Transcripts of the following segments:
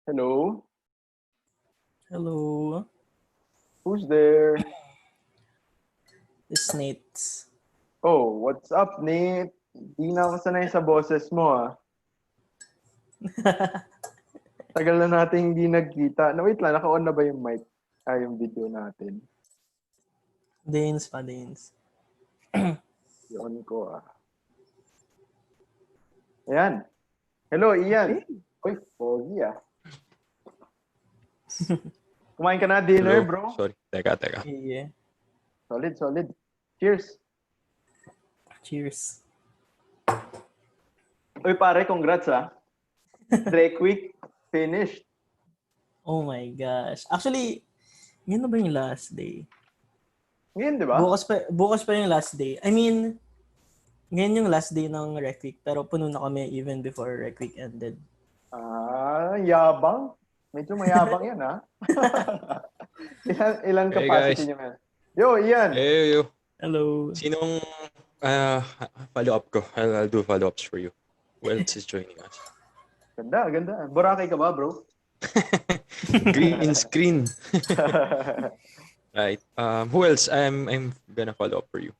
Hello? Hello. Who's there? It's Nate. Oh, what's up, Nate? Di na ako sanay sa boses mo, ah. Tagal na natin hindi nagkita. No, wait lang, naka-on na ba yung mic? Yung video natin. Danes. I-on ko, ah. Ayan. Hello, Ian. Uy, pogi, ah. Kumain ka na dinner, Hello? bro? Sorry. Teka. Yeah. Solid. Cheers. Cheers. Uy, pare, congrats, ah. Drake Week, finished. Oh my gosh. Actually, yun na ba yung last day? Ngayon, di ba? Bukas pa yung last day. I mean, ngayon yung last day ng Rec Week, pero puno na kami even before Rec Week ended. Yabang. Medyo mayabang yan, ha? Ilang Hey, capacity guys. niyo, man? Yo, Ian. Hey, you. Hello. Sinong follow-up ko? I'll do follow-ups for you. Who else is joining us? Ganda. Boracay ka ba, bro? Green screen. Right. Who else? I'm gonna follow up for you.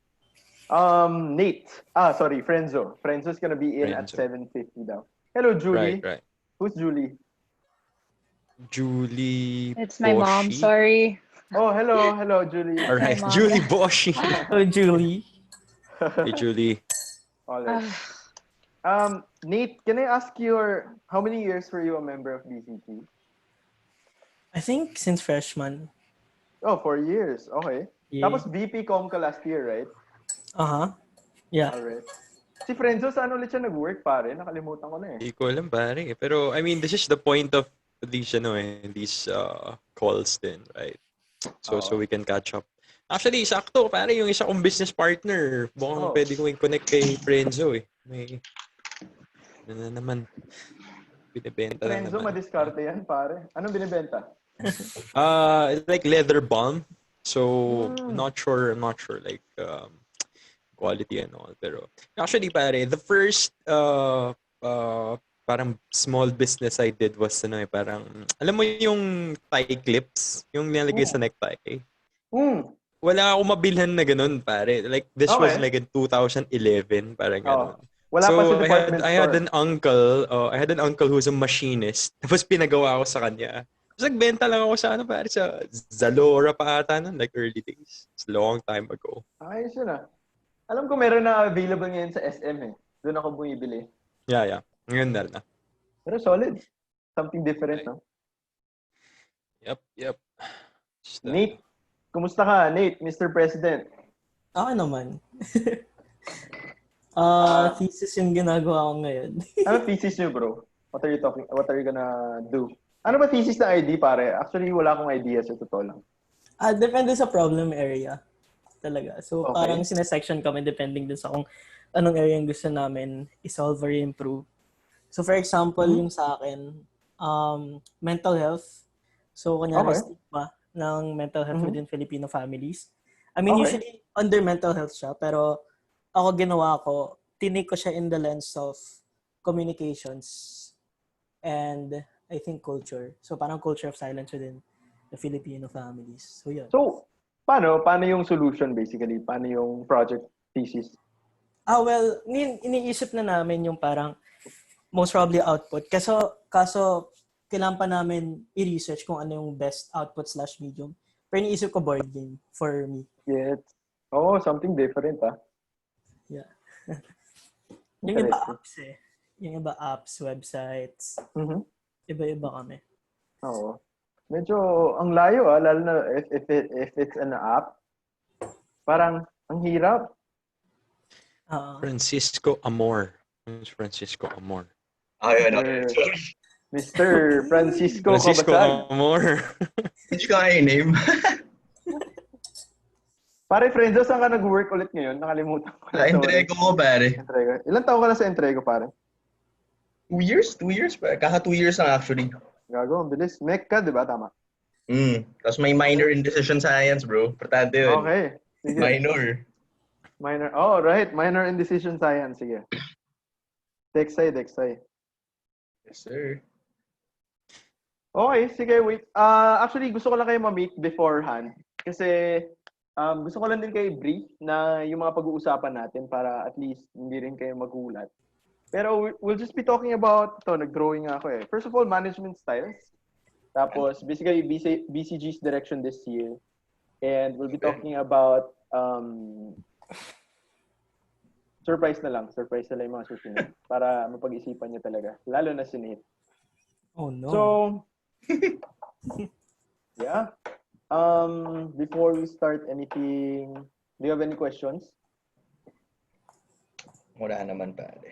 Nate. Sorry, Frenzo. Frenzo's gonna be in at Frenzo. 7:50 daw. Hello, Julie. Right. Who's Julie? Julie It's my mom, Boshi. sorry. Oh, hello, Julie. All right. Mom. Julie Boshi. Oh, Julie. Hey, Julie. All right. Nate, can I ask you, how many years were you a member of BCG? I think since freshman. Oh, 4 years. Okay. Yeah. Tapos VP Com ka last year, right? Uh-huh. Yeah. Alright. Si Frenzo, saan ulit siya nag-work, pare? Nakalimutan ko na eh. Hindi ko alam, pare. Pero, I mean, this is the point of these, these calls din, right? So we can catch up. Actually, sakto, pare, yung isa kong business partner. Mukhang pwede kong i-connect kay Frenzo eh. May, naman. Binibenta na Frenzo, naman. madiskarte yan, pare. Anong binibenta? Like leather balm. So, I'm not sure like quality and all. Pero actually pare, the first parang small business I did was parang alam mo yung tie clips, yung nilalagay sa necktie. Wala akong mabilhan na ganun, pare. Like this was like in 2011, parang ganun. Wala pa sa department I had an uncle who's a machinist. Tapos pinagawa ko sa kanya. Tapos nagbenta lang ako sa pare, sa Zalora pa ata nun, like early days. It's a long time ago. Ayos yun ah. Alam ko meron na available ngayon sa SM eh. Doon ako bumibili. Yeah. Ngayon na. Pero solid. Something different, no? Yep. Nate, kumusta ka, Nate, Mr. President? Ako naman. Thesis yung ginagawa ko ngayon. Ano thesis niyo, bro? What are you gonna do? Ano ba thesis na ID, pare? Actually, wala akong idea sa totoo lang. Depende sa problem area. Talaga. So, Okay. parang sinesection kami depending din sa kung anong area yung gusto namin i-solve or improve. So, for example, yung sa akin, mental health. So, kunyari, stigma ng mental health within Filipino families. I mean, usually, under mental health siya, pero ako ginawa ko, tinik ko siya in the lens of communications and I think culture. So, parang culture of silence within the Filipino families. So, yeah. So, paano yung solution basically? Paano yung project thesis? Well, iniisip na namin yung parang most probably output. Kaso kailangan pa namin i-research kung ano yung best output/medium. Pero iniisip ko board game for me. Yes. Something different, ah. Yeah. Yung iba apps eh. Yung iba apps, websites. Iba-iba kami. Oo. Medyo ang layo, ah. Lalo na if it's an app. Parang ang hirap. Francisco Amor. Ayun. Mr. Francisco Kabasag. Amor. Hindi ko kaya yung name. Pare, Frenzo, saan ka nag-work ulit ngayon? Nakalimutan ko na. Entrego ko, pare. Entrego. Ilan taon ka na sa Entrego, pare? 2 years? 2 years pa. Kaka 2 years lang actually. Gago, ang bilis. Mech ka, di ba? Tama. Tapos may minor in decision science, bro. Importante yun. Okay. Sige. Minor. Right. Minor in decision science. Sige. Dexay. Yes, sir. Okay, sige, wait. Actually, gusto ko lang kayo ma-meet beforehand. Kasi gusto ko lang din kayo brief na yung mga pag-uusapan natin para at least hindi rin kayo magulat. Pero we'll just be talking about, nag-drawing ako eh. First of all, management styles. Tapos, basically, BCG's direction this year. And we'll be talking about surprise na lang yung mga susunod para mapag-isipan niyo talaga. Lalo na si Nate. Oh no. So, yeah. Before we start anything, do you have any questions? Wala naman pare.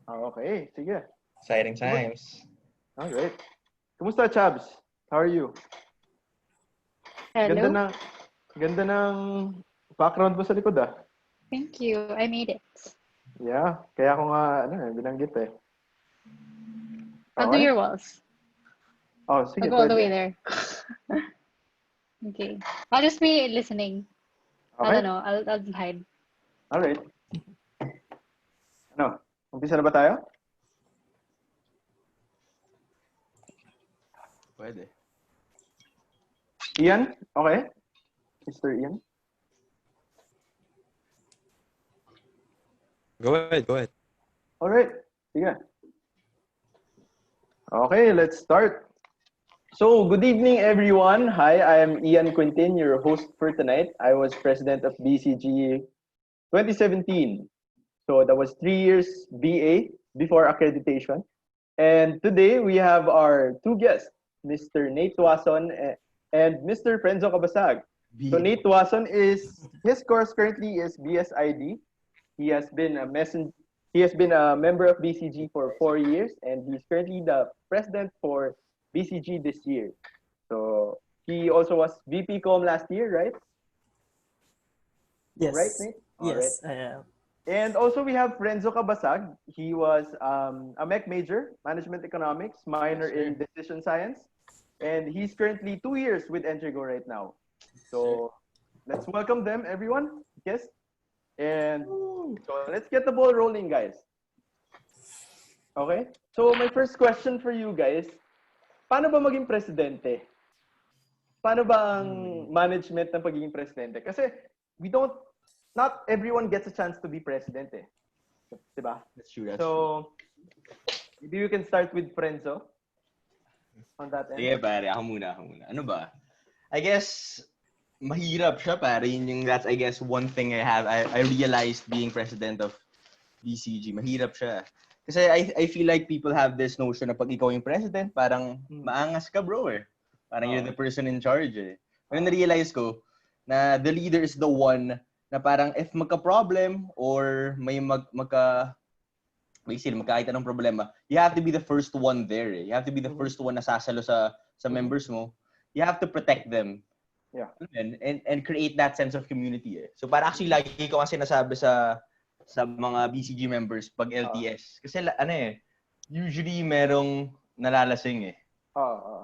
Okay, sige. Exciting times. Alright. Kumusta, Chabs? How are you? Hello. Ganda ng background mo sa likod ah. Thank you. I made it. Yeah, kaya ako nga, binanggit eh. I'll do your walls. Oh, sige, I'll go all the way pwede. there. Okay. I'll just be listening. I Okay? don't know. I'll hide. Alright. Ano? Umpisa na ba tayo? Pwede. Ian? Okay? Mr. Ian? Go ahead. Alright. Sige. Okay, let's start. So, good evening, everyone. Hi, I am Ian Quintin, your host for tonight. I was president of BCG 2017. So, that was 3 years BA before accreditation. And today, we have our two guests, Mr. Nate Tuason and Mr. Frenzo Cabasag. So, Nate Tuason his course currently is BSID. He has been a member of BCG for 4 years, and he's currently the president for BCG this year. So he also was VP Com last year, right? Yes. Right, Nate? Yes, Alright. I am. And also we have Frenzo Cabasag. He was a MEC major, Management Economics, minor in Decision Science, and he's currently 2 years with Entrigo right now. So let's welcome them, everyone. Yes. And so let's get the ball rolling, guys. Okay? So my first question for you guys, paano ba maging presidente? Paano ba ang management ng pagiging presidente? Kasi not everyone gets a chance to be president eh. Diba? That's true. So, maybe you can start with Frenzo on that end. Sige pare, ako muna. Ano ba? I guess, mahirap siya pare. That's I guess one thing I realized being president of BCG. Mahirap siya. Kasi I feel like people have this notion na pag ikaw yung president, parang maangas ka bro eh. Parang you're the person in charge eh. Pero na-realize ko na the leader is the one na parang if magka-problem or may magkakita ng problema, you have to be the first one there eh. You have to be the first one na sasalo sa members mo. You have to protect them. Yeah. And create that sense of community eh. So para actually lagi ko ang sinasabi sa mga BCG members pag LTS. Kasi usually merong nalalasing eh.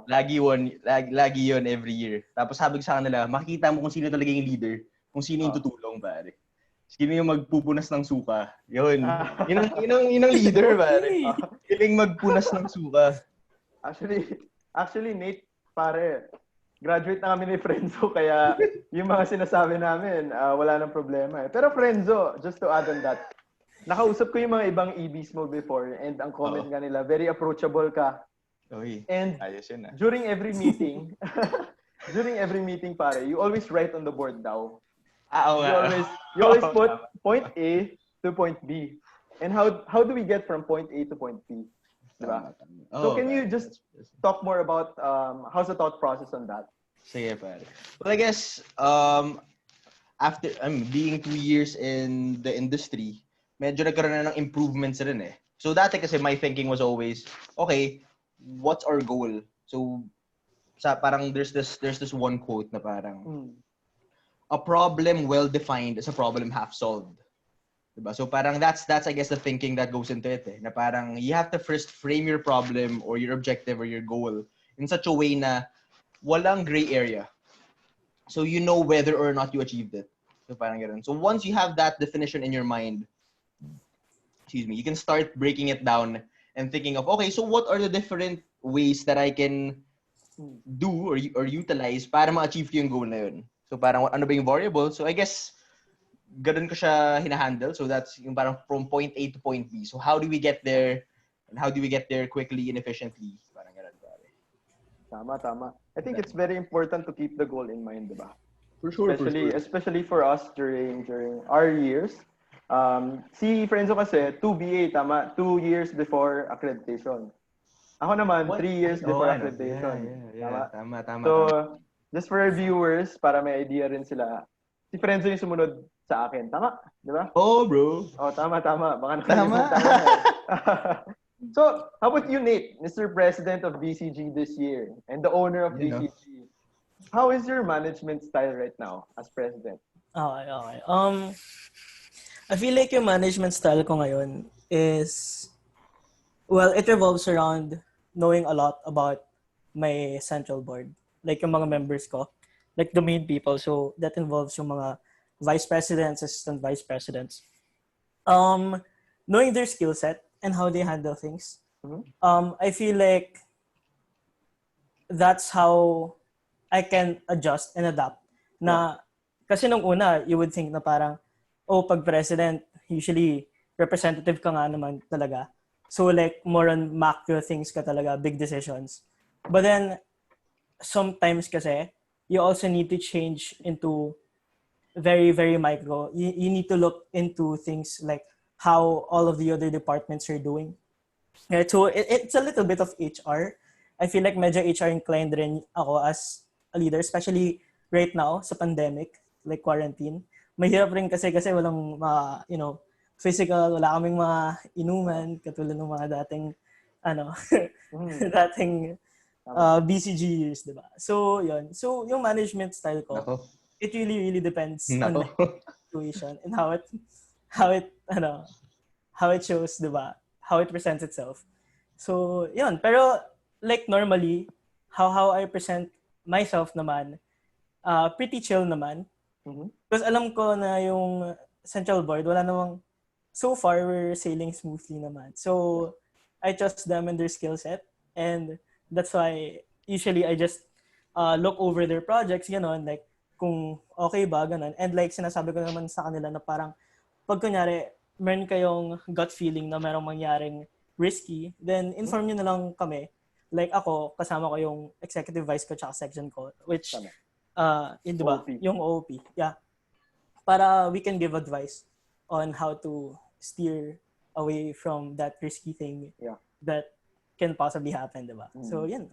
Lagi yun every year. Tapos sabi ko sa kanila, makikita mo kung sino talaga yung leader, kung sino yung tutulong pare. Sino yung magpupunas ng suka. Yun. Yun ang leader pare. Piling magpunas ng suka. Actually Nate, pare, graduate na kami ni Frenzo, kaya yung mga sinasabi namin, wala nang problema eh. Pero Frenzo, just to add on that, nakausap ko yung mga ibang EBs mo before and ang comment nga nila, very approachable ka. Oy, and ayos yun ah. during every meeting, pare, you always write on the board daw. You always put point A to point B. And how do we get from point A to point B? Diba? So can you just talk more about how's the thought process on that? Sige, pare. Well, I guess, after being 2 years in the industry, medyo nagkaroon na ng improvements rin eh. So dati kasi my thinking was always, okay, what's our goal? So parang there's this one quote na parang, a problem well defined is a problem half solved. Diba? So parang that's I guess the thinking that goes into it eh. Na parang you have to first frame your problem or your objective or your goal in such a way na walang gray area. So you know whether or not you achieved it. So parang ganun. So once you have that definition in your mind, you can start breaking it down and thinking of, okay, so what are the different ways that I can do or utilize para ma-achieve ko yung goal na yun. So parang ano ba yung variable? So I guess ganun ko siya hinahandle. So that's yung parang from point A to point B. So how do we get there? And how do we get there quickly and efficiently? Parang ganun. Tama. I think it's very important to keep the goal in mind, diba? For sure. Especially for us during our years. Si Frenzo kasi 2BA, tama, 2 years before accreditation. Ako naman 3 years before accreditation. Yeah. Tama. So, just for our viewers, para may idea rin sila, si Frenzo yung sumunod sa akin. Tama? Di ba? Oh, bro. Oh, tama. Baka nakalimutan ko na eh. So, how about you, Nate, Mr. President of BCG this year and the owner of BCG? How is your management style right now as president? Okay. I feel like yung management style ko ngayon is, well, it revolves around knowing a lot about my central board. Like yung mga members ko, like the main people. So that involves yung mga vice presidents, assistant vice presidents. Knowing their skill set and how they handle things. I feel like that's how I can adjust and adapt. Na, kasi nung una, you would think na parang, pag president, usually representative ka nga naman talaga. So like, more on macro things ka talaga, big decisions. But then, sometimes kasi, you also need to change into very, very micro. You need to look into things like how all of the other departments are doing. Yeah, so it's a little bit of HR. I feel like medyo HR inclined rin ako as a leader, especially right now sa pandemic, like quarantine. Mahirap rin kasi walang physical, wala kaming mga inuman katulad ng mga dating dating BCG years, diba? So yun. So yung management style ko, it really depends on the situation and how it shows, diba? How it presents itself. So yun. Pero like normally, how I present myself naman, pretty chill naman. Because alam ko na yung central board, wala namang, so far, we're sailing smoothly naman. So, I trust them and their skill set. And that's why, usually, I just look over their projects, gano'n, like, kung okay ba, gano'n. And like, sinasabi ko naman sa kanila na parang, pag kunyari, meron kayong gut feeling na merong mangyaring risky, then inform nyo na lang kami. Like ako, kasama ko yung executive vice ko tsaka section ko, which, yun diba? OOP. Yung OOP. Yeah. Para we can give advice on how to steer away from that risky thing that can possibly happen, diba? So, yun.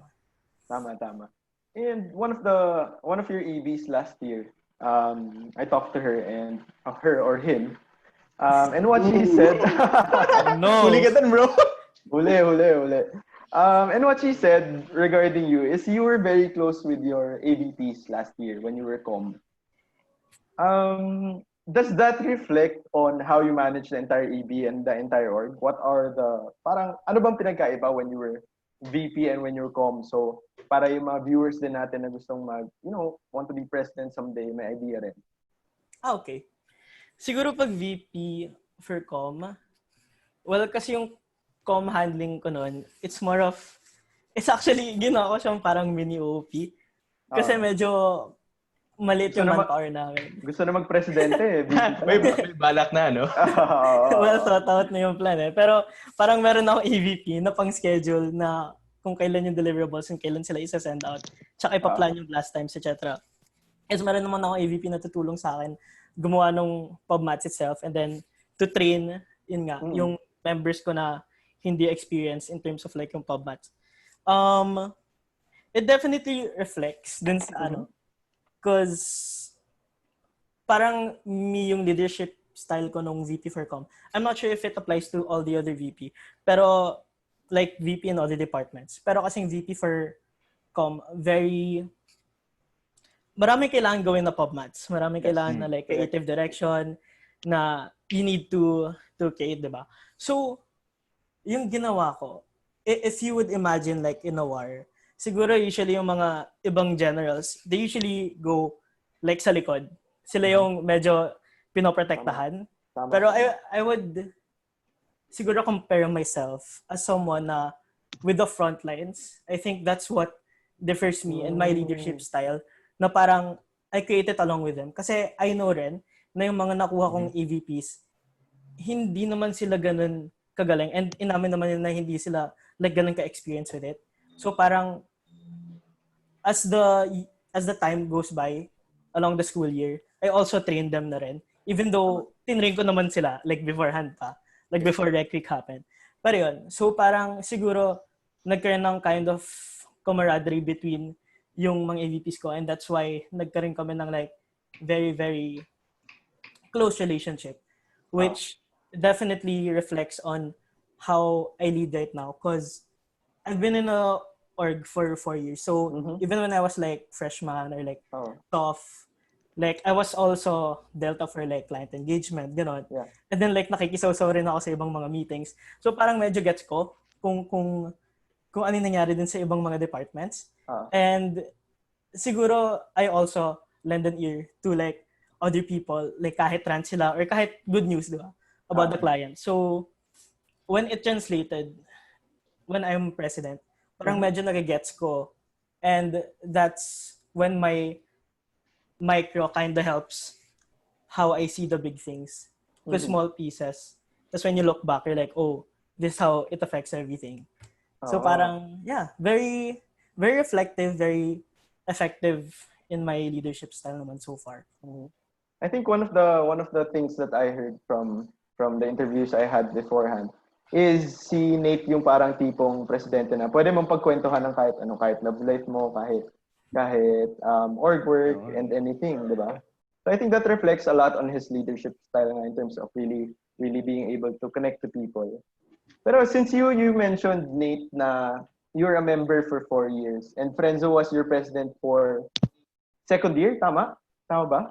Tama. And one of your EVs last year, I talked to her and him, and what she said, No. Huli ka dun, bro. Huli. And what she said regarding you is you were very close with your AVPs last year when you were com. Does that reflect on how you manage the entire EB and the entire org? What are ano bang pinagkaiba when you were VP and when you were com? So, para yung mga viewers din natin na gustong want to be president someday, may idea rin. Okay. Siguro pag VP for com, well, kasi yung com handling ko nun, it's actually, ginawa ko siyang parang mini OP. Kasi medyo maliit yung manpower namin. Gusto na mag-presidente eh. may balak na, no? Well, thought out na yung plan eh. Pero parang meron akong AVP na pang-schedule na kung kailan yung deliverables, kung kailan sila isa-send out, tsaka ipaplan yung blast times, etc. As meron naman akong AVP na tutulong sa akin gumawa ng PubMats itself and then to train, yung members ko na hindi experience in terms of like yung PubMats. It definitely reflects dun sa because parang yung leadership style ko nung VP for Com. I'm not sure if it applies to all the other VP. Pero like VP in other departments. Pero kasing VP for Com, maraming kailangan gawin na PubMats. Maraming kailangan na like creative direction na you need to create, diba? So, yung ginawa ko, if you would imagine like in a war, siguro usually yung mga ibang generals, they usually go like sa likod. Sila yung medyo pinoprotektahan. Tama. Pero I would siguro compare myself as someone na with the front lines. I think that's what differs me and my leadership style na parang I created along with them. Kasi I know rin na yung mga nakuha kong AVPs, hindi naman sila ganun kagaling and inamin naman nila na hindi sila like ganun ka-experience with it. So parang as the time goes by along the school year, I also trained them na rin. Even though tinrain ko naman sila like beforehand pa, like before Rec Week happened. Pero yun, so parang siguro nagkaroon ng kind of camaraderie between yung mga AVPs ko and that's why nagkaroon kami ng like very, very close relationship which definitely reflects on how I lead right now because I've been in a org for 4 years. So even when I was like freshman or like soft, like I was also Delta for like client engagement, gano'n. Yeah. And then like nakikisaw-saw rin ako sa ibang mga meetings. So parang medyo gets ko kung ano yung nangyari din sa ibang mga departments. And siguro I also lend an ear to like other people, like kahit trans sila or kahit good news, di ba? About the client. So when it translated, when I'm president, parang medyo nagigets ko. And that's when my micro kind of helps how I see the big things. The small pieces. That's when you look back, you're like, oh, this is how it affects everything. So parang, yeah, very, very reflective, very effective in my leadership style naman so far. I think one of the things that I heard from the interviews I had beforehand is si Nate yung parang tipong presidente na pwede mong pagkwentuhan ng kahit ano, kahit love life mo, kahit org work and anything, di ba? So I think that reflects a lot on his leadership style in terms of really being able to connect to people. Pero since you mentioned, Nate, na you're a member for 4 years and Frenzo was your president for second year, tama? Tama ba?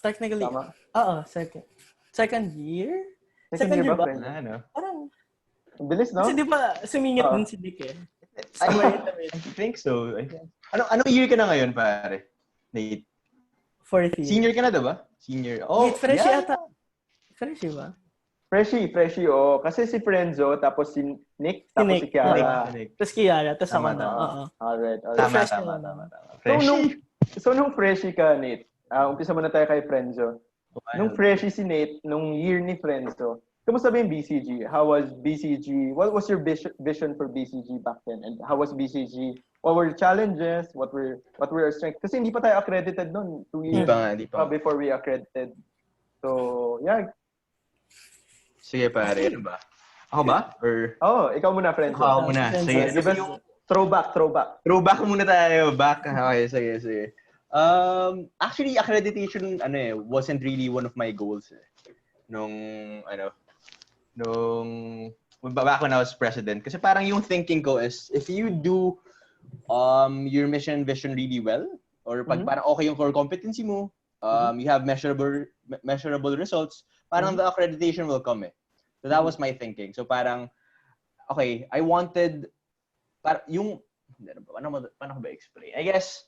Technically, Tama? Second year? Second year ba, Frenzo? Parang, bilis, no? kasi di ba sumingit din si Dick eh. I think so. Anong year ka na ngayon, pare? Nate? Fourth year. Senior ka na, diba? Senior. Oh, Wait, fresh yata. Fresh ba? Freshie, oh. Kasi si Frenzo, tapos si Nick, tapos si Kiara. Tapos Kiara, tapos ako na. Alright. Tama. So, nung freshie ka, Nate, umpisa muna tayo kay Frenzo. Nung freshie si Nate, nung year ni Frenzo, kamusta ba yung BCG? How was BCG? What was your vision for BCG back then? And how was BCG? What were the challenges? What were our strengths? Kasi hindi pa tayo accredited noon. 2 years before we accredited. So, yeah. Sige, pare. Ano ba? Ako ba? Or... ikaw muna, Frenzo. Ako muna. Sige. Give us throwback. Throwback muna tayo. Back. Okay, sige. Actually, accreditation, wasn't really one of my goals. Back when I was president. Kasi parang yung thinking ko is, if you do your mission and vision really well, or pag parang okay yung core competency mo, you have measurable results, parang the accreditation will come eh. So that was my thinking. So parang, okay, I wanted, paano ko ba explain? I guess,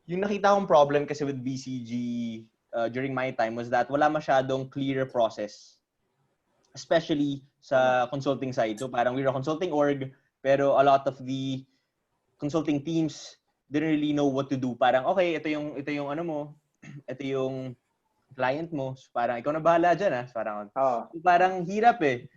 yung nakita kong problem kasi with BCG during my time was that wala masyadong clear process. Especially sa consulting side. So parang we're a consulting org, pero a lot of the consulting teams didn't really know what to do. Parang, okay, ito yung ano mo, ito yung client mo. So, parang, ikaw na bahala dyan, So, parang hirap eh.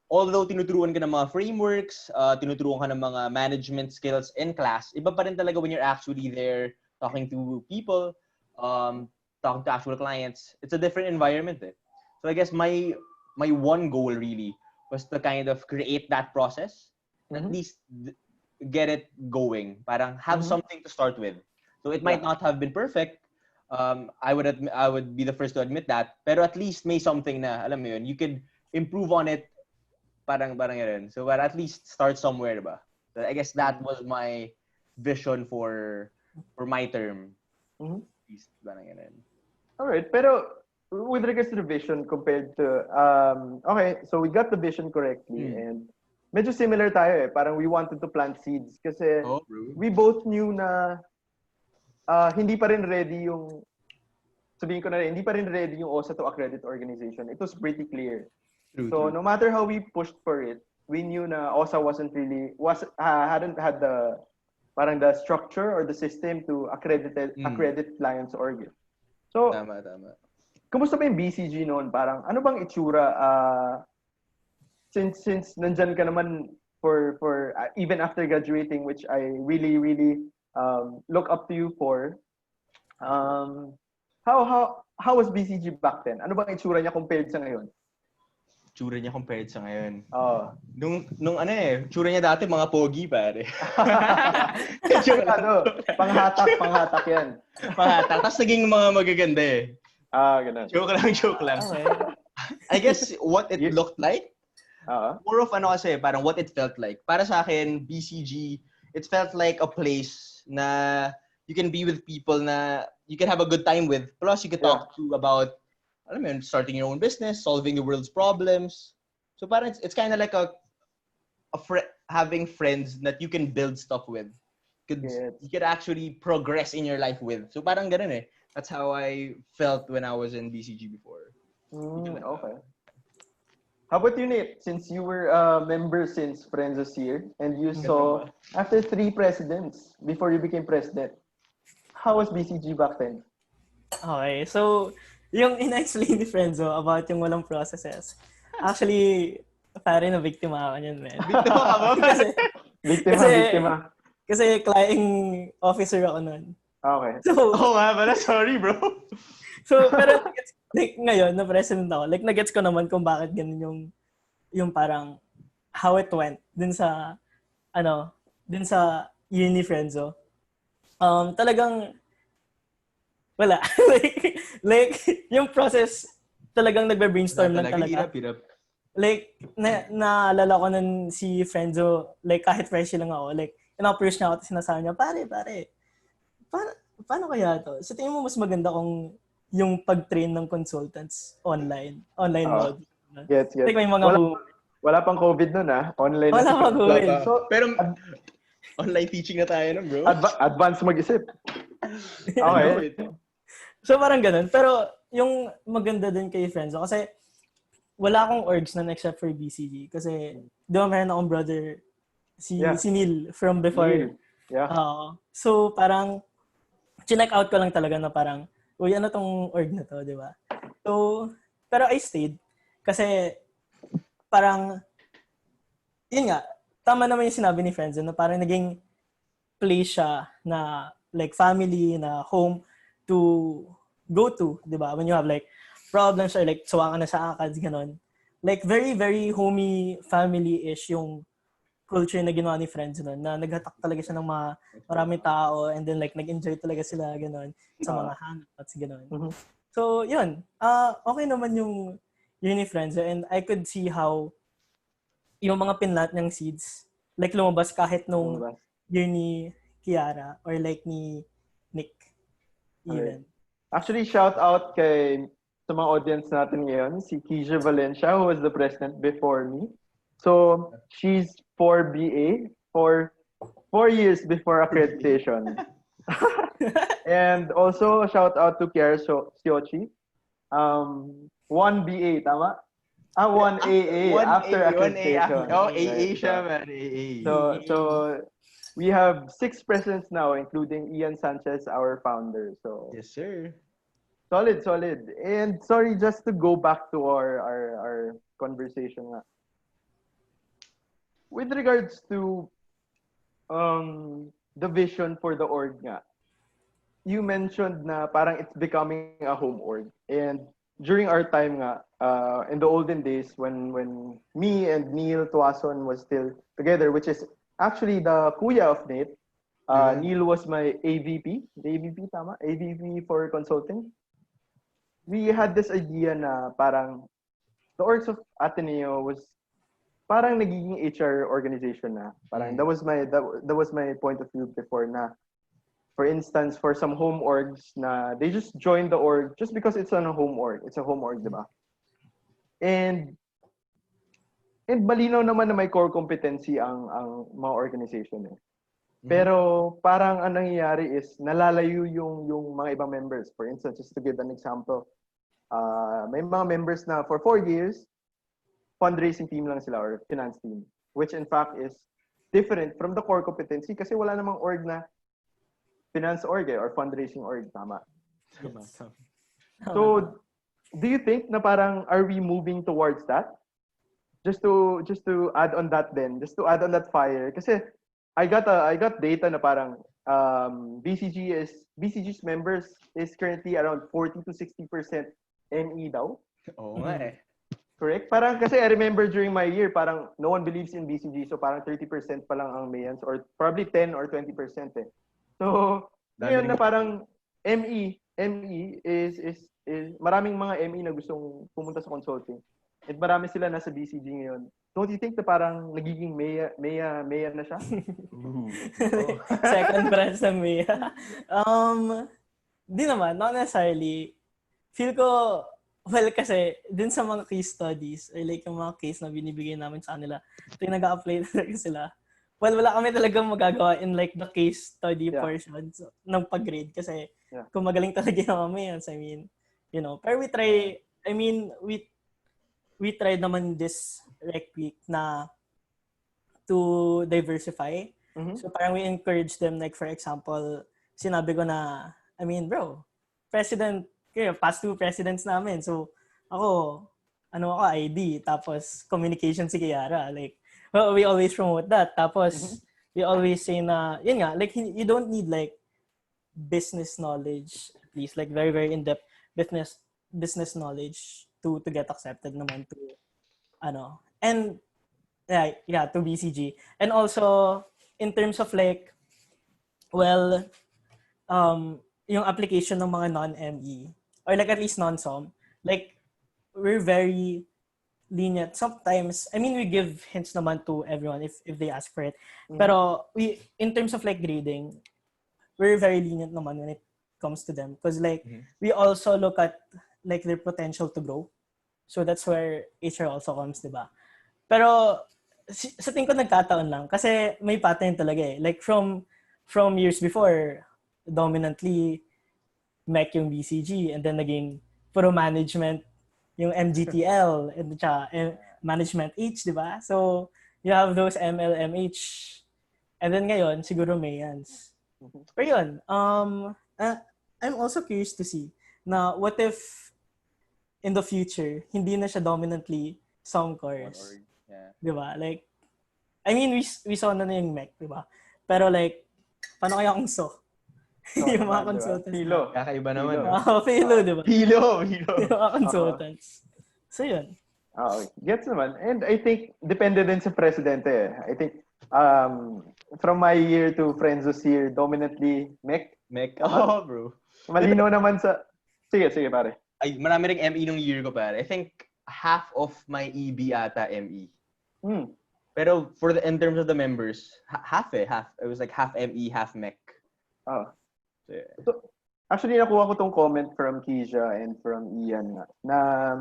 Although tinuturuan ka ng mga frameworks, tinuturuan ka ng mga management skills in class, iba pa rin talaga when you're actually there talking to people, talking to actual clients. It's a different environment eh. So I guess my one goal really was to kind of create that process, at least get it going. Parang have something to start with. So it might not have been perfect. I would be the first to admit that. Pero at least may something na, alam mo yun, you could improve on it. Parang yun. So but at least start somewhere, ba? So I guess that was my vision for my term. At least, parang yun. Alright, pero with regards to the vision compared to, okay, so we got the vision correctly and medyo similar tayo eh. Parang we wanted to plant seeds kasi we both knew na hindi pa rin ready yung, sabihin ko na rin, hindi pa rin ready yung OSA to accredit organization. It was pretty clear. True. No matter how we pushed for it, we knew na OSA hadn't had the parang the structure or the system to accredit clients org. So, Tama. kumusta ba yung BCG noon? Parang ano bang itsura since nandyan ka naman for even after graduating, which I really look up to you for. How was BCG back then? Ano bang itsura niya compared sa ngayon? Tsura niya compared sa ngayon. Oh. Nung tsura niya dati mga pogi pare. Panghatak yan. Panghatak. Tapos naging mga magaganda eh. Ganun. Joke lang. Okay. I guess what it looked like, more of kasi, parang what it felt like. Para sa akin, BCG, it felt like a place na you can be with people na you can have a good time with. Plus, you can talk to about starting your own business, solving the world's problems. So parang it's kind of like having friends that you can build stuff with. You could actually progress in your life with. So parang ganun eh. That's how I felt when I was in BCG before. Okay. How about you, Nate? Since you were a member since Friends of Seer and you saw after 3 presidents before you became president, how was BCG back then? Okay, so yung ina-explain ni Friendzo about yung walang processes, actually, parang na-biktima ako niyan, man. Biktima ka ba? Biktima. Kasi flying officer ako nun. Okay. So, nga pala. Sorry, bro. So, pero like, ngayon, na president ako, like, nagets ko naman kung bakit ganun yung parang how it went dun sa uni Friendzo. Talagang wala. like yung process talagang nagbe-brainstorm lang talaga. Hirap. Like naalala ko nun si Friendzo, like kahit fresh lang ako, like in-approach niya ako at sinasabi niya, pare, paano kaya to? Sa tingin mo mas maganda kung yung pag-train ng consultants online mode. Yes. Like may mga wala pang COVID nun online. Wala pang COVID. So, pero online teaching na tayo nun, bro. Advance mag-isip. Okay. So parang ganun. Pero yung maganda din kay Friendzo kasi wala akong orgs na except for BCG. Kasi di ba meron akong brother si Neil from before. Neil. Yeah. So parang chinek out ko lang talaga na parang uy, ano tong org na to, di ba? So, pero I stayed kasi parang yun nga, tama naman yung sinabi ni Friendzo na parang naging place siya na like family, na home to go to, di ba? When you have like problems or like sawa ka na sa ACADS, gano'n. Like very, very homey, family-ish yung culture na ginawa ni Friendzo nun, na naghatak talaga siya ng maraming tao and then like nag-enjoy talaga sila, gano'n, sa mga hangouts, gano'n. Mm-hmm. So, yun. Okay naman yung ni Friendzo and I could see how yung mga pinlant niyang seeds, like lumabas kahit nung year ni Kiara or like ni Nick even. Actually, shout out sa mga audience natin ngayon, si Keisha Valencia, who was the president before me. So, she's 4BA for 4 years before accreditation. And also, shout out to Kiara Siochi. 1BA, tama? 1AA after accreditation. AA siya, man. AA. So we have 6 presidents now, including Ian Sanchez, our founder. So yes, sir. Solid. And sorry, just to go back to our conversation nga. With regards to the vision for the org nga, you mentioned na parang it's becoming a home org. And during our time nga, in the olden days when me and Neil Tuason was still together, which is actually the kuya of Nate, Neil was my AVP. The AVP, tama? AVP for consulting. We had this idea na parang the orgs of Ateneo was parang nagiging HR organization na. Parang that was my point of view before na. For instance, for some home orgs na they just join the org just because it's on a home org. It's a home org, di ba? And malinaw naman na may core competency ang mga organization eh. Pero parang ang nangyayari is nalalayo yung mga ibang members. For instance, just to give an example, may mga members na for 4 years, fundraising team lang sila or finance team, which in fact is different from the core competency kasi wala namang org na finance org or fundraising org, tama. Yes. So, do you think na parang are we moving towards that? Just to add on that then, just to add on that fire kasi I got data na parang BCG's members is currently around 40 to 60% ME daw. Oo nga eh. Correct? Parang kasi I remember during my year, parang no one believes in BCG, so parang 30% pa lang ang mayans or probably 10 or 20% eh. So, ngayon na parang ME is maraming mga ME na gustong pumunta sa consulting. At marami sila nasa BCG ngayon. Don't you think na parang nagiging Maya na siya? Second branch ng Mia. Di naman, not necessarily. Feel ko, well, kasi din sa mga case studies, or like yung mga case na binibigay namin sa kanila, ito yung nag-a-apply talaga sila. Well, wala kami talagang magagawa in like the case study portions ng pag-grade kasi kung magaling talaga yung mga I mean, you know, pero we try, I mean, we tried naman this week na to diversify. Mm-hmm. So parang we encourage them, like for example, sinabi ko na, I mean, bro, past 2 presidents namin. So ako ID, tapos communication si Kiara. Like, well, we always promote that. Tapos we always say na, yun nga, like you don't need like business knowledge, at least like very, very in-depth business knowledge to get accepted naman to and to BCG. And also in terms of like yung application ng mga non-ME or like at least non-SOM, like we're very lenient. Sometimes, I mean, we give hints naman to everyone if they ask for it. Pero we, in terms of like grading, we're very lenient naman when it comes to them because like we also look at like their potential to grow. So that's where HR also comes, diba? Pero sa tingin ko nagkataon lang kasi may pattern talaga eh. Like from years before, dominantly MEC yung BCG and then naging puro management yung MGTL and management H, diba? So you have those MLMH and then ngayon siguro Mayans. Pero yun, I'm also curious to see na what if in the future, hindi na siya dominantly song chorus. Diba? Like, I mean, we saw na yung MEC, diba? Pero like, paano kaya kung yung mga consultants. Pilo. Kakaiba naman. Pilo, diba? Pilo. Yung mga consultants. So yun. Gets naman. And I think, depende din sa presidente eh. I think, from my year to Friends year, dominantly MEC. Oh, bro. Malino naman sa... Sige, pare. Ay, marami ring ME nung year ko, pare. I think half of my EB ata ME. Pero in terms of the members, half. It was like half ME, half MEC. Oh. So, actually, nakuha ko tong comment from Keisha and from Ian na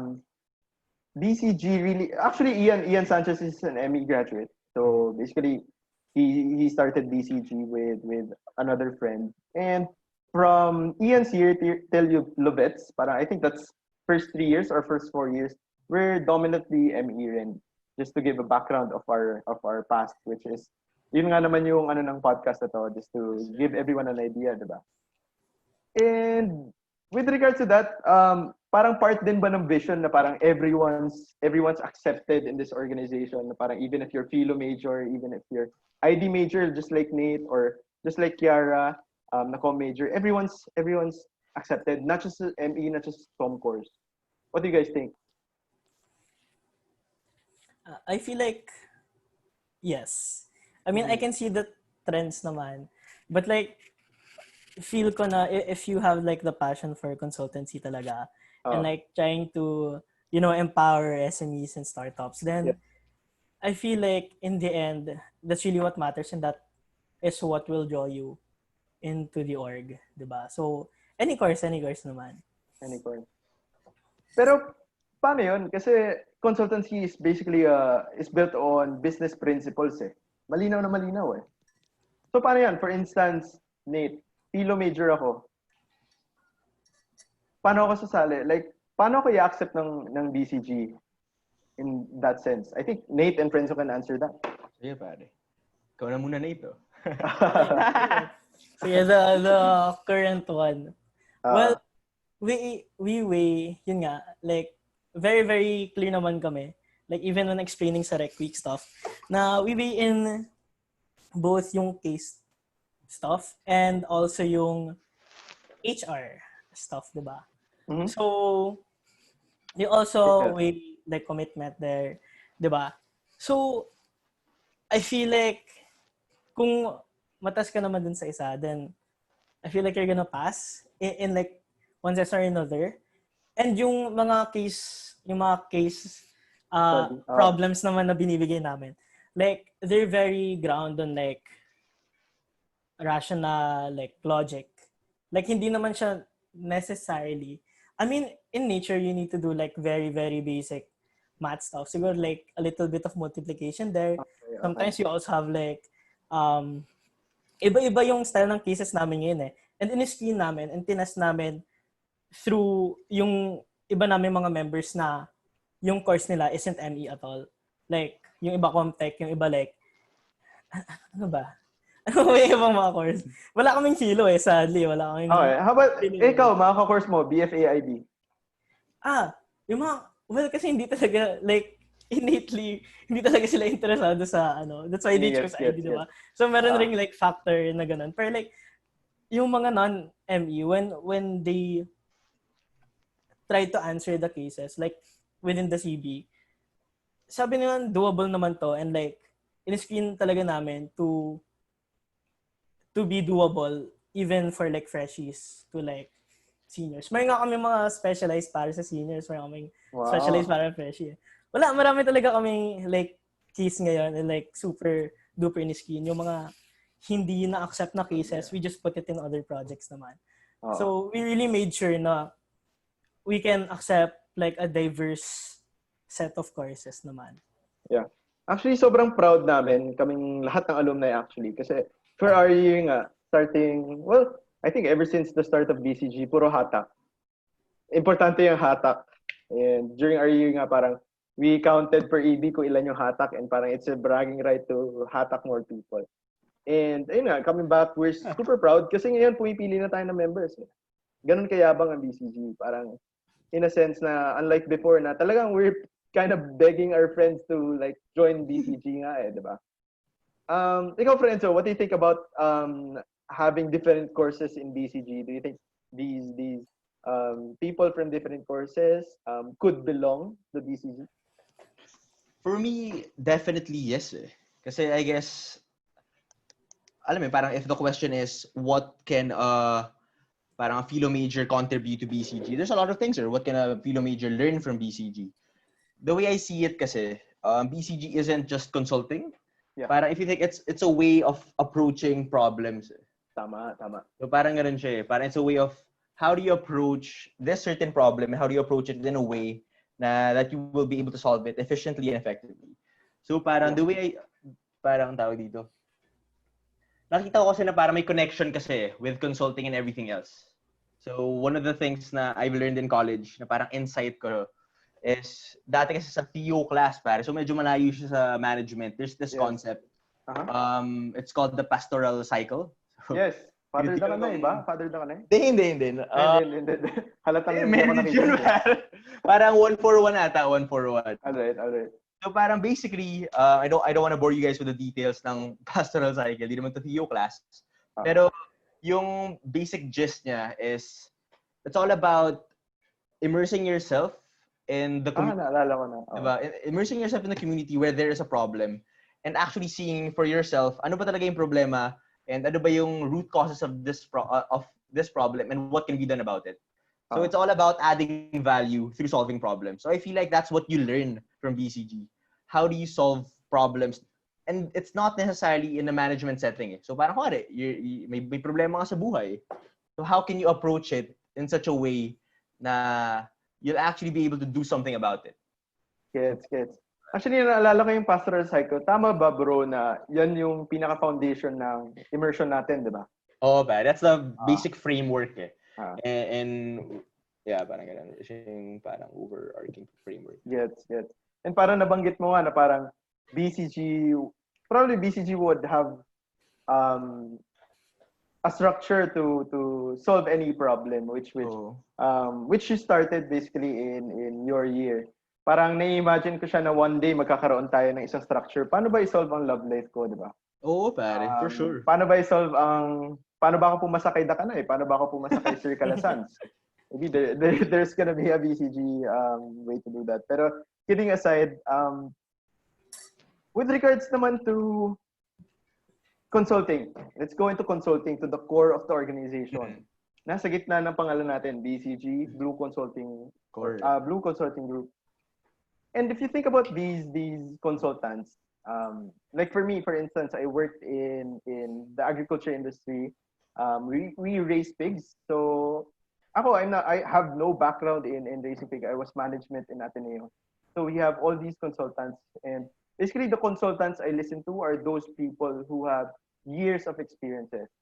BCG really... Actually, Ian Sanchez is an ME graduate. So, basically, he started BCG with another friend. And from Ian's year till you Lovets, parang I think that's first 3 years or first 4 years, we're dominantly ME rin. Just to give a background of our past, which is, yun nga naman yung ng podcast na to, just to give everyone an idea, diba? And with regards to that, parang part din ba ng vision na parang everyone's accepted in this organization, na parang even if you're philo major, even if you're ID major, just like Nate or just like Kiara, na com major, everyone's accepted, not just ME, not just com course. What do you guys think? I feel like yes. I mean, I can see the trends naman. But like, feel ko na if you have like the passion for consultancy talaga and like trying to, empower SMEs and startups, then I feel like in the end, that's really what matters and that is what will draw you into the org, diba? So, any course naman. Any course. Pero, paano yun? Kasi consultancy is basically is built on business principles eh. Malinaw na malinaw eh. So, paano yan? For instance, Nate, philo major ako. Paano ako sasali? Like, paano ako i-accept ng BCG in that sense? I think Nate and friends can answer that. Sige, pare. ikaw na muna na ito. Sige, the current one. Well, we weigh, yun nga, like, very, very clear naman kami. Like, even when explaining sa Rec Week stuff, na we weigh in both yung case stuff and also yung HR stuff, di ba? Mhm. So, you also weigh the commitment there, di ba? So, I feel like, kung matas ka naman dun sa isa, then I feel like you're gonna pass in like one sense or another. And yung mga case problems naman na binibigay namin, like, they're very ground on like rational, like logic. Like, hindi naman siya necessarily, I mean, in nature, you need to do like very, very basic math stuff. Siguro like a little bit of multiplication there. Sometimes you also have like, iba-iba yung style ng cases namin ngayon eh. And in-screen namin and tinest namin through yung iba namin mga members na yung course nila isn't ME at all. Like, yung iba Comtech, yung iba like, ano ba? Ano ba yung ibang mga course? Wala kaming filo eh, sadly. Wala kaming... Okay. How about, ikaw, mga ka-course mo, BFAIB? Yung mga, well, kasi hindi talaga, like, innately, hindi talaga sila interesado sa, ano, that's why they choose ID, diba? So, meron ring, like, factor na ganun. Pero, like, yung mga non-ME, when they try to answer the cases, like, within the CB, sabi nila, doable naman to, and, like, in-screen talaga namin to be doable, even for, like, freshies to, like, seniors. May nga kami mga specialized para sa seniors, may kami specialized para freshie. Wala, marami talaga kami like case ngayon and like super duper in-screen. Yung mga hindi na-accept na cases, we just put it in other projects naman. So we really made sure na we can accept like a diverse set of courses naman. Yeah. Actually, sobrang proud namin, kaming lahat ng alumni actually. Kasi for our year nga, starting, well, I think ever since the start of BCG, puro hatak. Importante yung hatak. And during our year nga, parang we counted per EB kung ilan yung hatak and parang it's a bragging right to hatak more people. And ayun nga, coming back, we're super proud kasi ngayon pumipili na tayo ng members. Ganun kayabang ang BCG. Parang in a sense na unlike before na talagang we're kind of begging our friends to like join BCG nga eh, di ba? Ikaw, Frenzo, what do you think about having different courses in BCG? Do you think these people from different courses could belong to BCG? For me, definitely yes eh. Kasi I guess, alam mo, parang if the question is, what can parang a philo major contribute to BCG? There's a lot of things, or what can a philo major learn from BCG? The way I see it kasi, BCG isn't just consulting. Yeah. Parang if you think it's a way of approaching problems. Eh. Tama. So parang ganun siya eh. Parang it's a way of how do you approach this certain problem and how do you approach it in a way na that you will be able to solve it efficiently and effectively. So parang the way parang tawag dito. Nakita ko kasi na parang may connection kasi with consulting and everything else. So one of the things na I've learned in college na parang insight ko is dati kasi sa theo class pare. So medyo malayo siya sa management. There's this concept. It's called the pastoral cycle. So, yes. Father da ka na eh ba? Father da ka na eh? Hindi. Hindi. Halatang hindi ako nakikita. Parang 141 ata, 141. Alright. So parang basically, I don't want to bore you guys with the details ng pastoral cycle. Di naman to theo class. Pero yung basic gist niya is, it's all about immersing yourself in the community. Naalala ko na. Diba? Immersing yourself in the community where there is a problem and actually seeing for yourself, ano ba talaga yung problema and ano ba yung root causes of this problem and what can be done about it. So it's all about adding value through solving problems. So I feel like that's what you learn from BCG. How do you solve problems? And it's not necessarily in a management setting. Eh. So parang kuwari, may problema ka sa buhay. So how can you approach it in such a way na you'll actually be able to do something about it? Gets. Actually, naalala ko yung pastoral cycle. Tama ba, bro, na yan yung pinaka-foundation ng immersion natin, di ba? Oh, ba. That's the basic framework eh. And yeah, parang ganun. Yung parang overarching framework. Gets. And parang nabanggit mo nga na parang BCG probably BCG would have a structure to solve any problem which you started basically in your year. Parang nai-imagine ko siya na one day magkakaroon tayo ng isang structure. Paano ba i-solve ang love life ko, di ba? Oo, pare. For sure. Paano ba i-solve paano ba ako pumasa kay Dakanay? Paano ba ako pumasa kay Sir Calasans? Maybe there's gonna be a BCG way to do that. Pero kidding aside, with regards naman to consulting, let's go into consulting to the core of the organization. Nasa gitna ng pangalan natin, BCG Blue Consulting Blue Consulting Group. And if you think about these consultants, like for me, for instance, I worked in the agriculture industry. We raise pigs. So I have no background in raising pig. I was management in Ateneo. So we have all these consultants, and basically the consultants I listen to are those people who have years of experiences.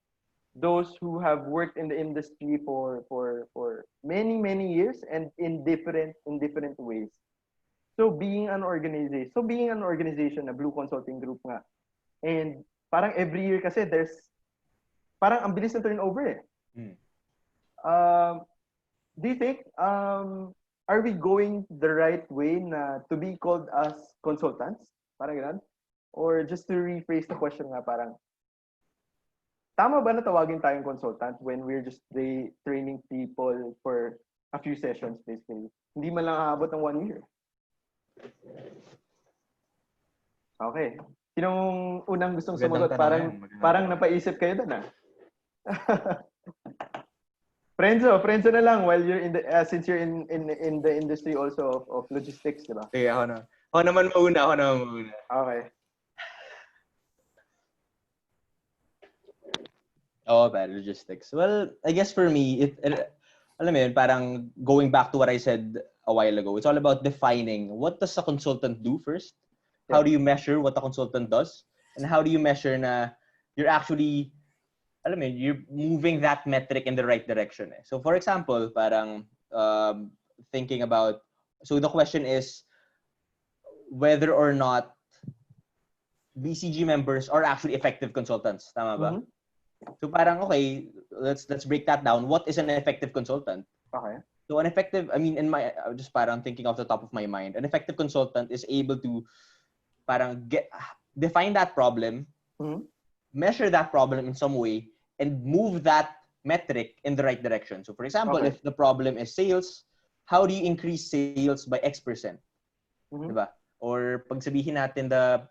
Those who have worked in the industry for many years and in different ways. So being an organization, a Blue Consulting Group nga. And parang every year kasi parang ang bilis ng turnover eh. Do you think are we going the right way na to be called as consultants? Parang ganun? Or just to rephrase the question nga, parang tama ba na tawagin tayong consultant when we're just training people for a few sessions basically? Hindi man lang aabot ng 1 year. Okay. Sinong unang gustong sumagot? Parang napaisip kayo doon ah. Frenzo na lang while you're in the since you're in the industry also of logistics, di ba? Okay, ako naman mauna. Okay. Logistics. Well, I guess for me, alam mo yun, parang going back to what I said a while ago, it's all about defining what does a consultant do first? How do you measure what a consultant does? And how do you measure na you're actually, alam mo yun, you're moving that metric in the right direction. Eh. So for example, parang thinking about, so the question is whether or not BCG members are actually effective consultants. Tama ba? So parang, okay, let's break that down. What is an effective consultant? Okay. So an effective, I mean, just parang thinking off the top of my mind, an effective consultant is able to parang define that problem, measure that problem in some way, and move that metric in the right direction. So for example, if the problem is sales, how do you increase sales by X%? Diba? Or pag sabihin natin the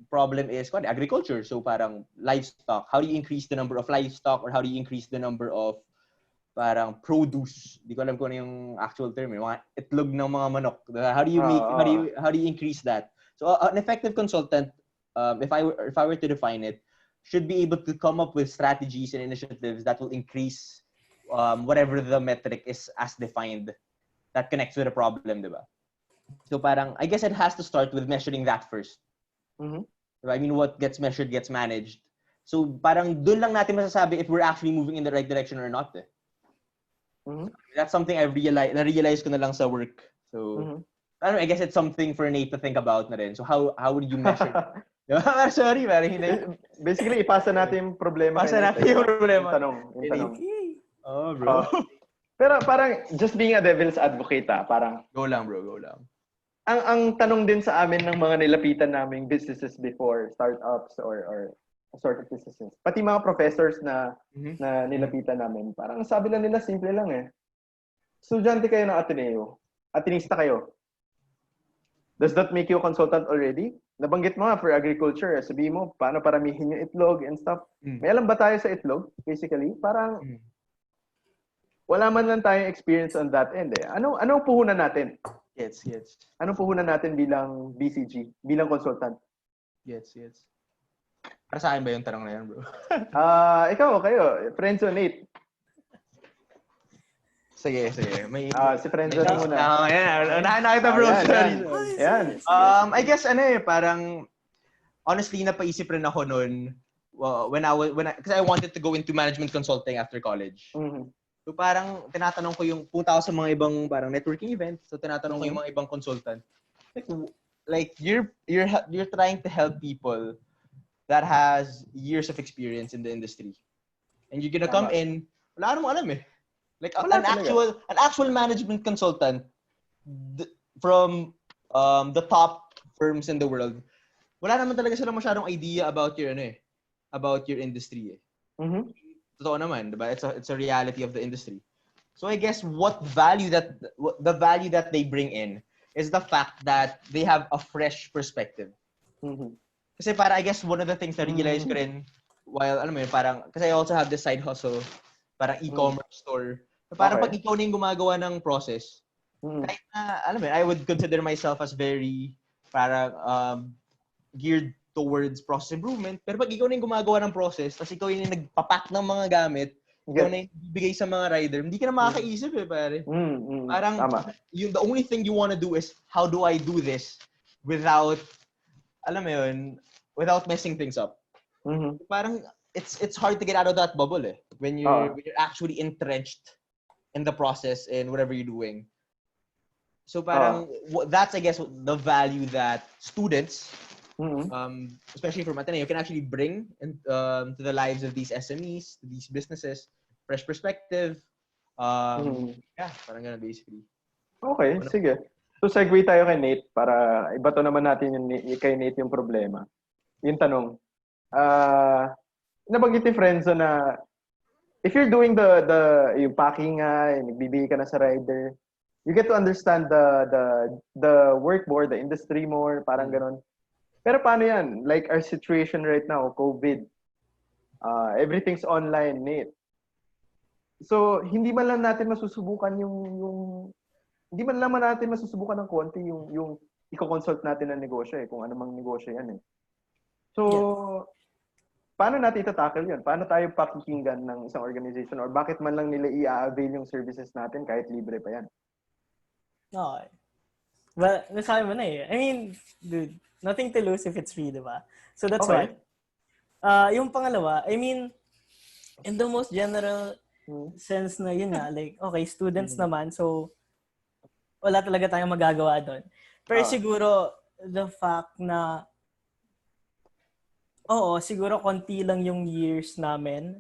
problem is agriculture. So parang livestock. How do you increase the number of livestock, or how do you increase the number of parang produce? Di ko alam kung ano yung actual term. Mga itlog ng mga manok. How do you increase that? So an effective consultant, if I were to define it, should be able to come up with strategies and initiatives that will increase whatever the metric is as defined that connects with the problem, diba? So parang, I guess it has to start with measuring that first. I mean, what gets measured gets managed. So parang dun lang natin masasabi if we're actually moving in the right direction or not. Eh. That's something I've realized ko na lang sa work. So I don't know, I guess it's something for Nate to think about na rin. So how would you measure? Sorry, parang hindi. Basically, ipasa natin yung problema. Pasa natin yung problema. Yung tanong. Oh, bro. Pero parang, just being a devil's advocate, parang... Go lang, bro. Go lang. Ang tanong din sa amin ng mga nilapitan naming businesses before, startups or sort of businesses, pati mga professors na nilapitan namin, parang sabi lang nila, simple lang eh. Estudyante kayo ng Ateneo. Atenista kayo. Does that make you a consultant already? Nabanggit mo nga for agriculture, sabihin mo, paano paramihin yung itlog and stuff. May alam ba tayo sa itlog, basically? Parang, wala man lang tayong experience on that end eh. Anong puhunan natin? Yes. Anong puhunan natin bilang BCG, bilang consultant? Yes. Para sa akin ba yung tanong na yan, bro? Ikaw, kayo. Frenzo, Nate. Sige. Si Frenzo na muna. Yan. Unahan na kita, bro. Sorry. Yan. I guess, parang, honestly, napaisip rin ako noon because I wanted to go into management consulting after college. So parang tinatanong ko punta ako sa mga ibang parang networking events. So tinatanong ko yung mga ibang consultant. Like, like you're trying to help people that has years of experience in the industry. And you're gonna come Tama. in, wala namang alam eh. Like Wala talaga. an actual management consultant from the top firms in the world. Wala naman talaga sila masyadong idea about your about your industry eh. Mm-hmm. Totoo naman, diba? It's a reality of the industry. So I guess the value that they bring in is the fact that they have a fresh perspective. Mm-hmm. Kasi para I guess one of the things na realize ko rin while alam mo yun, parang kasi I also have this side hustle, parang e-commerce store. So parang Okay. pag ikaw na yung gumagawa ng process, kahit na alam mo yun, I would consider myself as very parang geared towards process improvement. Pero pag ikaw na yung gumagawa ng process, tapos ikaw yung nagpapack ng mga gamit, ikaw na yung bibigay sa mga rider, hindi ka na makakaisip eh, pare. Parang, Tama. the only thing you want to do is, how do I do this without, alam mo yun, without messing things up. Mm-hmm. Parang, it's hard to get out of that bubble eh, when you're actually entrenched in the process and whatever you're doing. So parang, that's I guess the value that students, especially from Ateneo, can actually bring to the lives of these SMEs, to these businesses, fresh perspective. Yeah, parang ganun basically. Okay, sige. So segue tayo kay Nate para ibato naman natin kay Nate yung problema. Yung tanong, nabanggit ni Frenzo na if you're doing yung packing nga, nagbibigay ka na sa rider, you get to understand the work more, the industry more, parang ganon. Pero paano yan? Like our situation right now, COVID. Everything's online, Nate. So, hindi man lang natin masusubukan hindi man lang natin masusubukan ng konti yung i-consult natin ng negosyo eh, kung ano mang negosyo yan eh. So, paano natin ita-tackle yun? Paano tayo pakikinggan ng isang organization or bakit man lang nila i-avail yung services natin kahit libre pa yan? Okay. Well, nasabi mo na eh. I mean, dude, nothing to lose if it's free, diba? So that's Okay. why. Yung pangalawa, I mean, in the most general sense na yun nga, like, okay, students naman, so wala talaga tayong magagawa doon. Pero siguro, the fact na, siguro konti lang yung years namin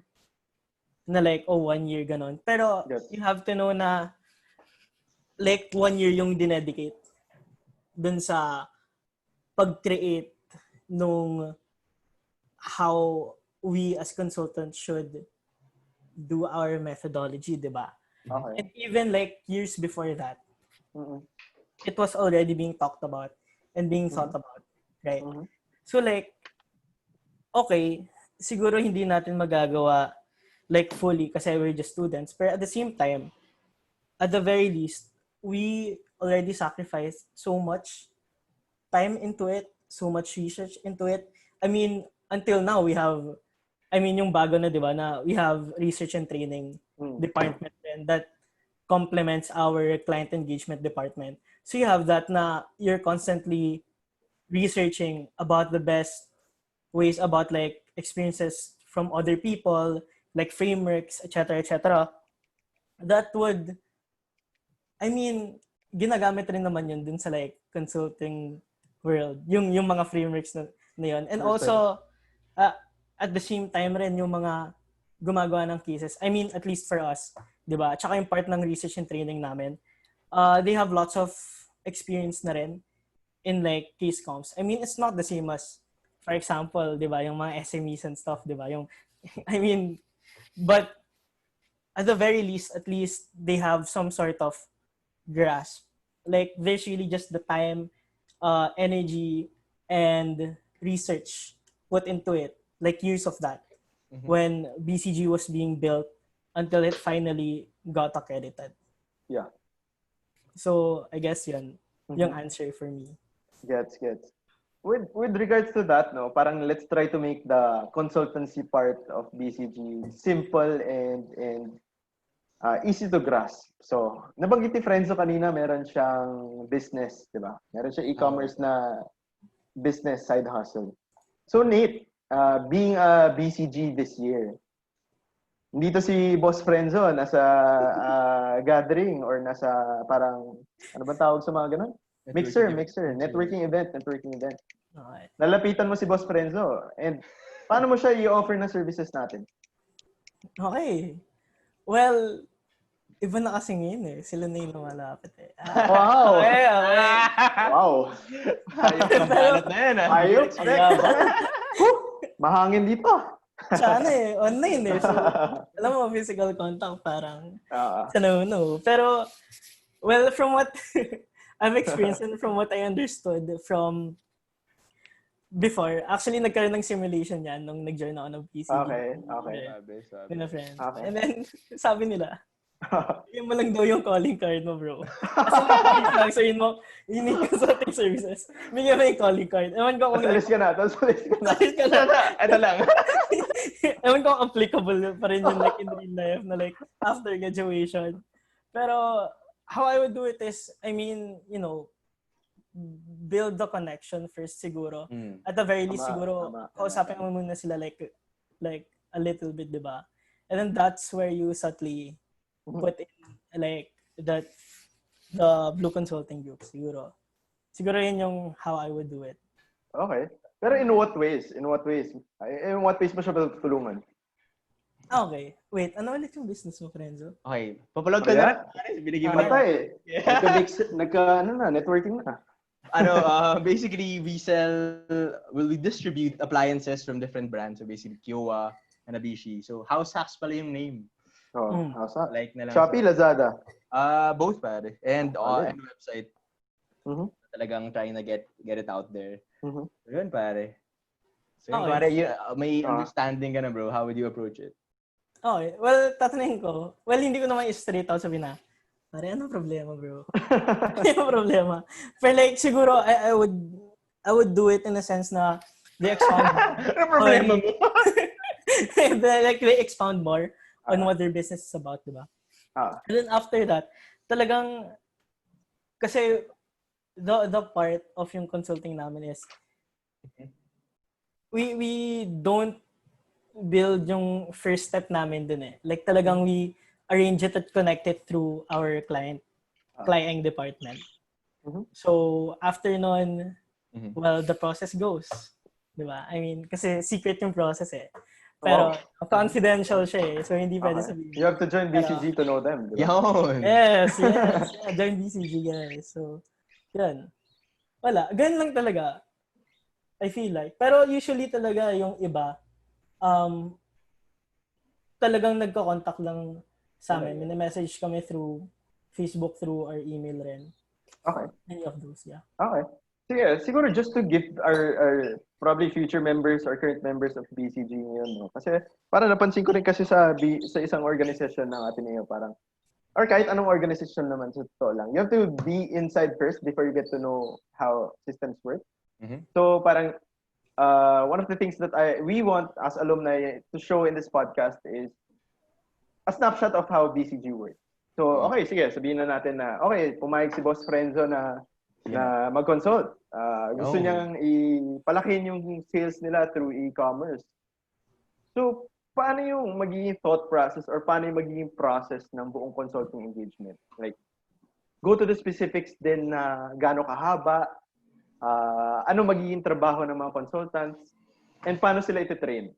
na like, 1 year ganon. Pero you have to know na like 1 year yung dinedicate dun sa pag-create nung how we as consultants should do our methodology, diba? Okay. And even like years before that, it was already being talked about and being thought about, right? So like, okay, siguro hindi natin magagawa like fully kasi we're just students, but at the same time, at the very least, we already sacrificed so much time into it, so much research into it. I mean, until now, we have, yung bago na, di ba, na we have research and training department and that complements our client engagement department. So you have that na you're constantly researching about the best ways about like experiences from other people, like frameworks, etc., etc. That would, ginagamit rin naman yun dun sa like consulting world, yung mga frameworks na yun. And also, at the same time rin yung mga gumagawa ng cases. At least for us, di ba? Tsaka yung part ng research and training namin, they have lots of experience na rin in like case comps. It's not the same as, for example, di ba, yung mga SMEs and stuff, di ba? But at the very least, at least they have some sort of grasp. Like, there's really just the time, energy, and research put into it. Like, years of that. When BCG was being built until it finally got accredited. Yeah. So, I guess yun, yung answer for me. Gets. With regards to that, no, parang let's try to make the consultancy part of BCG simple and easy to grasp. So, nabanggit ni Frenzo kanina, meron siyang business, di ba? Meron siyang e-commerce na business side hustle. So, Nate, being a BCG this year, dito si Boss Frenzo, nasa gathering or nasa parang, ano ba tawag sa mga ganun? Mixer. Networking event. Okay. Lalapitan mo si Boss Frenzo. And paano mo siya i-offer na services natin? Okay. Well, iba na kasi ngayon eh. Sila na yung lumalapit eh. Wow! Okay. Wow! Ayos ang banat na yan, ah. Ayos! Ang yabang. Mahangin dito. Siya online eh. So, alam mo, physical contact parang Ah. sa no. Pero, well, from what I've experienced and from what I understood from before, actually nagkaroon ng simulation yan nung nag-join ako ng PCG. Okay. Sabi. With a friend. Okay. And then, sabi nila, bigyan mo lang daw yung calling card mo, bro. Kasi lang, mo, you need consulting services. Bigyan mo yung calling card. Ewan ko kung Tapos alis ka na. alis ka na. Ito lang. Ewan ko kung applicable pa rin yun like in real life na like after graduation. Pero how I would do it is, I mean, you know, build the connection first siguro. At the very least siguro, kausapin mo muna sila like a little bit, diba? And then that's where you subtly put in like the Blue Consulting Group siguro. Siguro yun yung how I would do it. Okay. Pero in what ways? In what ways mo siya tulungan? Okay. Wait, ano ulit yung business mo, Frenzo? Okay. Papalog ka na. Binigyan mo na. Patay. Networking na. Basically, we distribute appliances from different brands. So basically, Kiowa, Hanabishi. So, house hacks pala yung name. How's that? Like na lang. Shopee, Lazada. Both pare. And and website. Talagang trying to get it out there. So, yun pare. So yun, pare, may understanding ka na, bro. How would you approach it? Okay. Well, tatanungin ko. Well, hindi ko naman straight out sabihin na, pare, ano problema, bro? Ano problema? But like, siguro, I would do it in a sense na they expound Ano problema mo? they expound more on what their business is about, diba? And then after that, talagang, kasi the part of yung consulting namin is, we don't build yung first step namin dun eh. Like talagang we arrange it and connect it through our client department. So after nun, well, the process goes. Diba? I mean, kasi secret yung process eh. Pero confidential siya eh. So hindi pwede sabihin. You have to join BCG to know them. Diba? Yun. Yes. Join BCG guys. So, yun. Wala. Ganun lang talaga. I feel like. Pero usually talaga yung iba, talagang nagko-contact lang sa amin. Message kami through Facebook, through our email rin. Okay. Any of those, yeah. Okay. So yeah, siguro just to give our probably future members or current members of BCG ngayon, no? Kasi para napansin ko rin kasi sa isang organisasyon ng Ateneo, parang, or kahit anong organisasyon naman sa totoo lang, you have to be inside first before you get to know how systems work. So parang, one of the things that we want as alumni to show in this podcast is a snapshot of how BCG works. So, okay, sige, sabihin na natin na, okay, pumayag si Boss Frenzo na mag-consult. Gusto niyang ipalakin yung sales nila through e-commerce. So, paano yung magiging thought process or paano yung magiging process ng buong consulting engagement? Like, go to the specifics din na gaano kahaba, ano magiging trabaho ng mga consultants, and paano sila iti-train?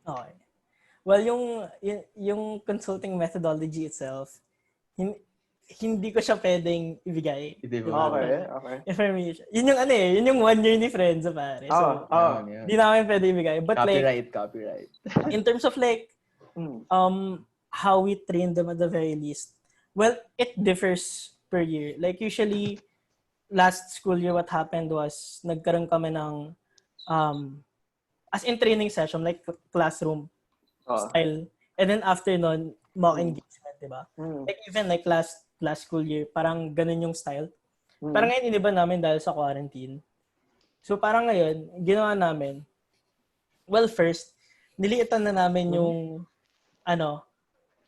Okay. Well, yung consulting methodology itself, hindi ko siya pwedeng ibigay. Okay. Information. Yun yung 1 year ni Frenzo, pare. So, hindi namin pwede ibigay. But Copyright. In terms of like, how we train them at the very least, well, it differs per year. Like usually, last school year, what happened was, nagkaroon kami ng, as in training session, like classroom style. And then after nun, mock engagement, diba? Like even like last school year, parang ganun yung style. Parang ngayon, iniba namin dahil sa quarantine. So parang ngayon, ginawa namin, well, first, niliitan na namin yung,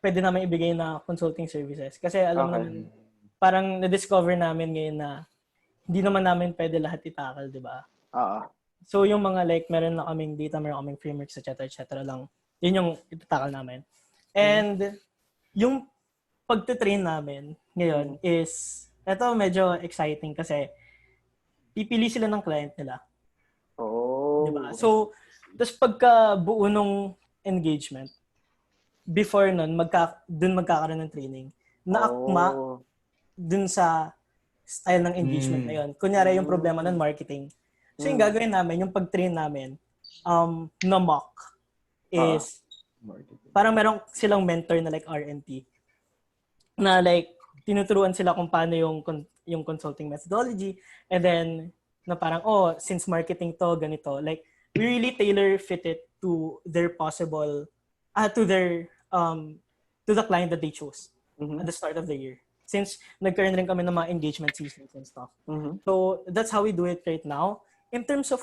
pwede namin ibigay na consulting services. Kasi alam naman, parang na-discover namin ngayon na hindi naman namin pwede lahat itakal, di ba? So yung mga like, meron na kaming data, meron kaming frameworks, etc. lang. Yun yung itatakal namin. And yung pagtitrain namin ngayon is ito medyo exciting kasi pipili sila ng client nila. Oh. Diba? So, tapos pagka buo nung engagement, before nun, dun magkakaroon ng training. Naakma dun sa style ng engagement na yun. Kunyari yung problema ng marketing. So yung gagawin namin, yung pag-train namin, na mock is parang meron silang mentor na like R&T na like tinuturuan sila kung paano yung consulting methodology and then na parang since marketing to ganito, like we really tailor fit it to their possible to the client that they chose at the start of the year. Since nagkaroon rin kami ng mga engagement seasons and stuff. So that's how we do it right now. In terms of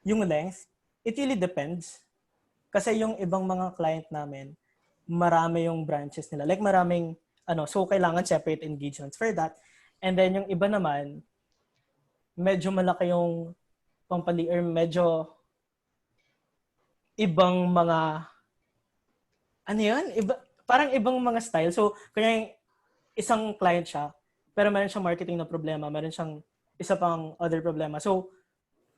yung length, it really depends. Kasi yung ibang mga client namin, marami yung branches nila. Like maraming, so kailangan separate engagements for that. And then yung iba naman, medyo malaki yung pampali or medyo ibang mga, parang ibang mga style. So, kaya isang client siya, pero meron siyang marketing na problema, meron siyang isa pang other problema. So,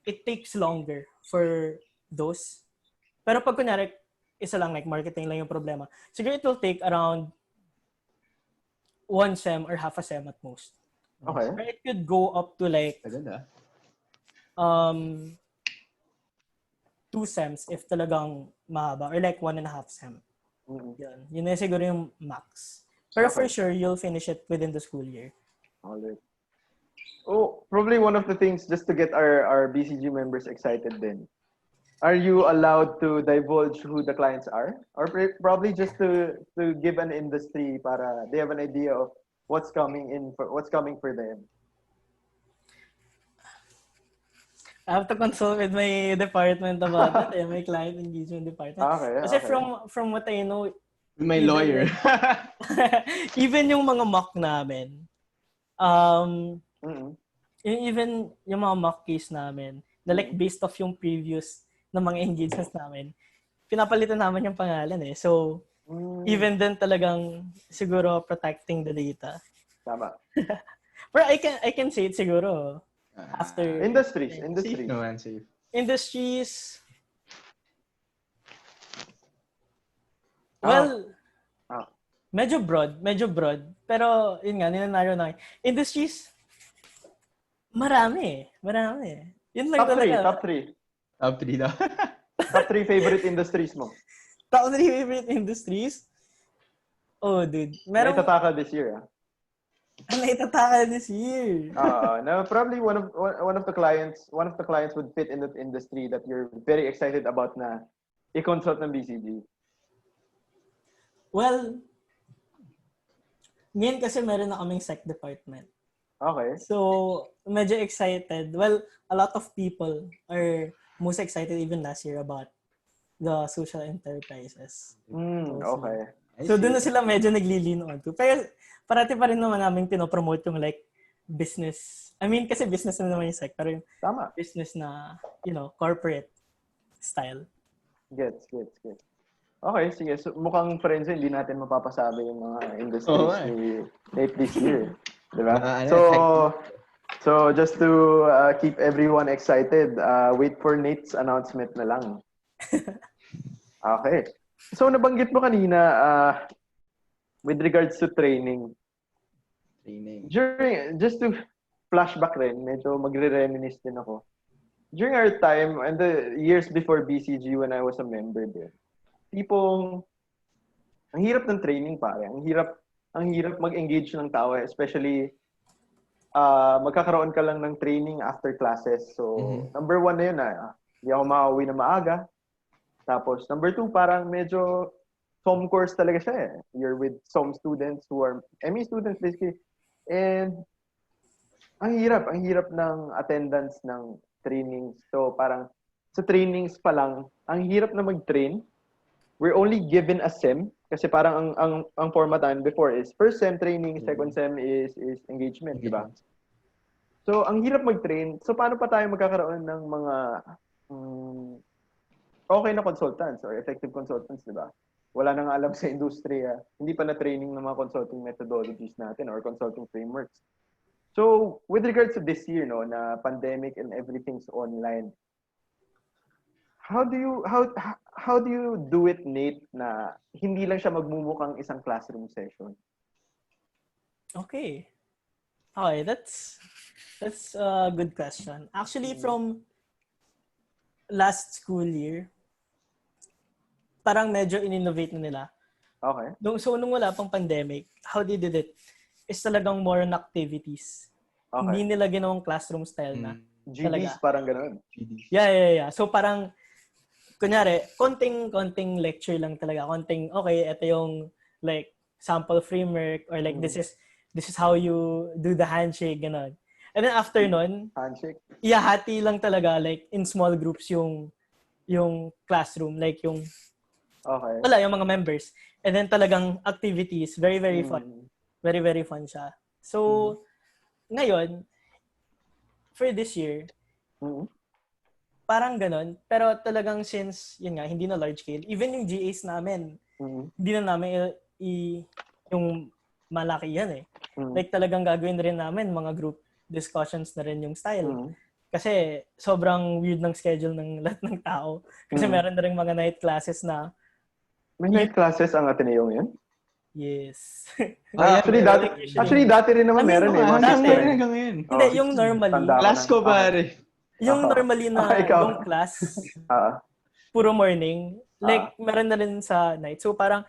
it takes longer for those. Pero pag kunyari, isa lang, like marketing lang yung problema, siguro it will take around 1 sem or half a sem at most. Okay. Or it could go up to like 2 sems if talagang mahaba, or like 1.5 sem. Yun na siguro yung max. Pero for sure, you'll finish it within the school year. Alright. Oh, probably one of the things just to get our BCG members excited then. Are you allowed to divulge who the clients are? Or probably just to give an industry para they have an idea of what's coming for them? I have to consult with my department about it, my client engagement department. Kasi from what I know, my lawyer. Even yung mga mock namin, even yung mga mock case namin, na like based off yung previous na mga engagements namin, pinapalitan naman yung pangalan eh. So, even then talagang siguro protecting the data. Tama. Pero I can say it siguro after industries. Safe naman, safe. Industries. Well, medyo broad. Pero, yun nga, ninanaro na. Industries, marami. Yun lang Top 3 daw. Top 3 favorite industries mo. Top 3 favorite industries? Oh, dude. May tatakal this year. Naitataka this year. No, probably one of the clients would fit in that industry that you're very excited about na i-consult ng BCG. Well, ngayon kasi meron na kaming SEC department. Okay. So, medyo excited. Well, a lot of people are most excited even last year about the social enterprises. Okay. So, doon na sila medyo nagli-lean on to. Pero, parati pa rin naman namin pinopromote yung like business. I mean, kasi business na naman yung SEC. Pero yung business na, corporate style. Gets. Okay, sige. So, mukhang friends, hindi natin mapapasabi yung mga industries ni Nate this year. Diba? So just to keep everyone excited, wait for Nate's announcement na lang. Okay. So nabanggit mo kanina with regards to training. Just to flashback rin, medyo magre-reminisce din ako. During our time and the years before BCG when I was a member there, ang hirap ng training pare. Ang hirap mag-engage ng tao, especially magkakaroon ka lang ng training after classes. So, number 1 na yun hindi ako makauwi na maaga. Tapos, number 2, parang medyo SOM course talaga siya eh. You're with SOM students who are ME students basically. And, ang hirap ng attendance ng trainings. So, parang sa trainings pa lang, ang hirap na mag-train. We're only given a SEM kasi parang ang format namin before is first SEM training, second SEM is engagement, di ba? So, ang hirap mag-train. So, paano pa tayo magkakaroon ng mga okay na consultants or effective consultants, di ba? wala nang alam sa industriya. Hindi pa na-training ng mga consulting methodologies natin or consulting frameworks. So, with regards to this year, no, na pandemic and everything's online, how do you do it, Nate, na hindi lang siya magmumukhang isang classroom session? Okay. Okay, that's a good question. Actually, from last school year, parang medyo in-innovate na nila. Okay. Nung wala pang pandemic, how they did it is talagang more on activities. Okay. Hindi nila ginawang classroom style na. GDs, parang ganun. Yeah. So parang, kunyari, konting lecture lang talaga. Okay, ito yung like sample framework or like this is how you do the handshake, gano'n. And then after nun, handshake. Hati lang talaga like in small groups yung classroom, like yung yung mga members. And then talagang activities, very very fun. Very very fun siya. So ngayon for this year, parang ganon, pero talagang since yun nga hindi na large scale, even yung GAs namin, hindi na namin yung malaki yan eh. Like talagang gagawin rin namin mga group discussions na rin yung style. Kasi sobrang weird ng schedule ng lahat ng tao. Kasi meron na rin mga night classes na... May night classes ang Ateneo yun? Yes. Actually, dati rin naman meron eh. Dati rin hanggang ngayon. Hindi, yung normally. Class ko pare. Yung normally na yung class, puro morning. Like, meron na rin sa night. So parang,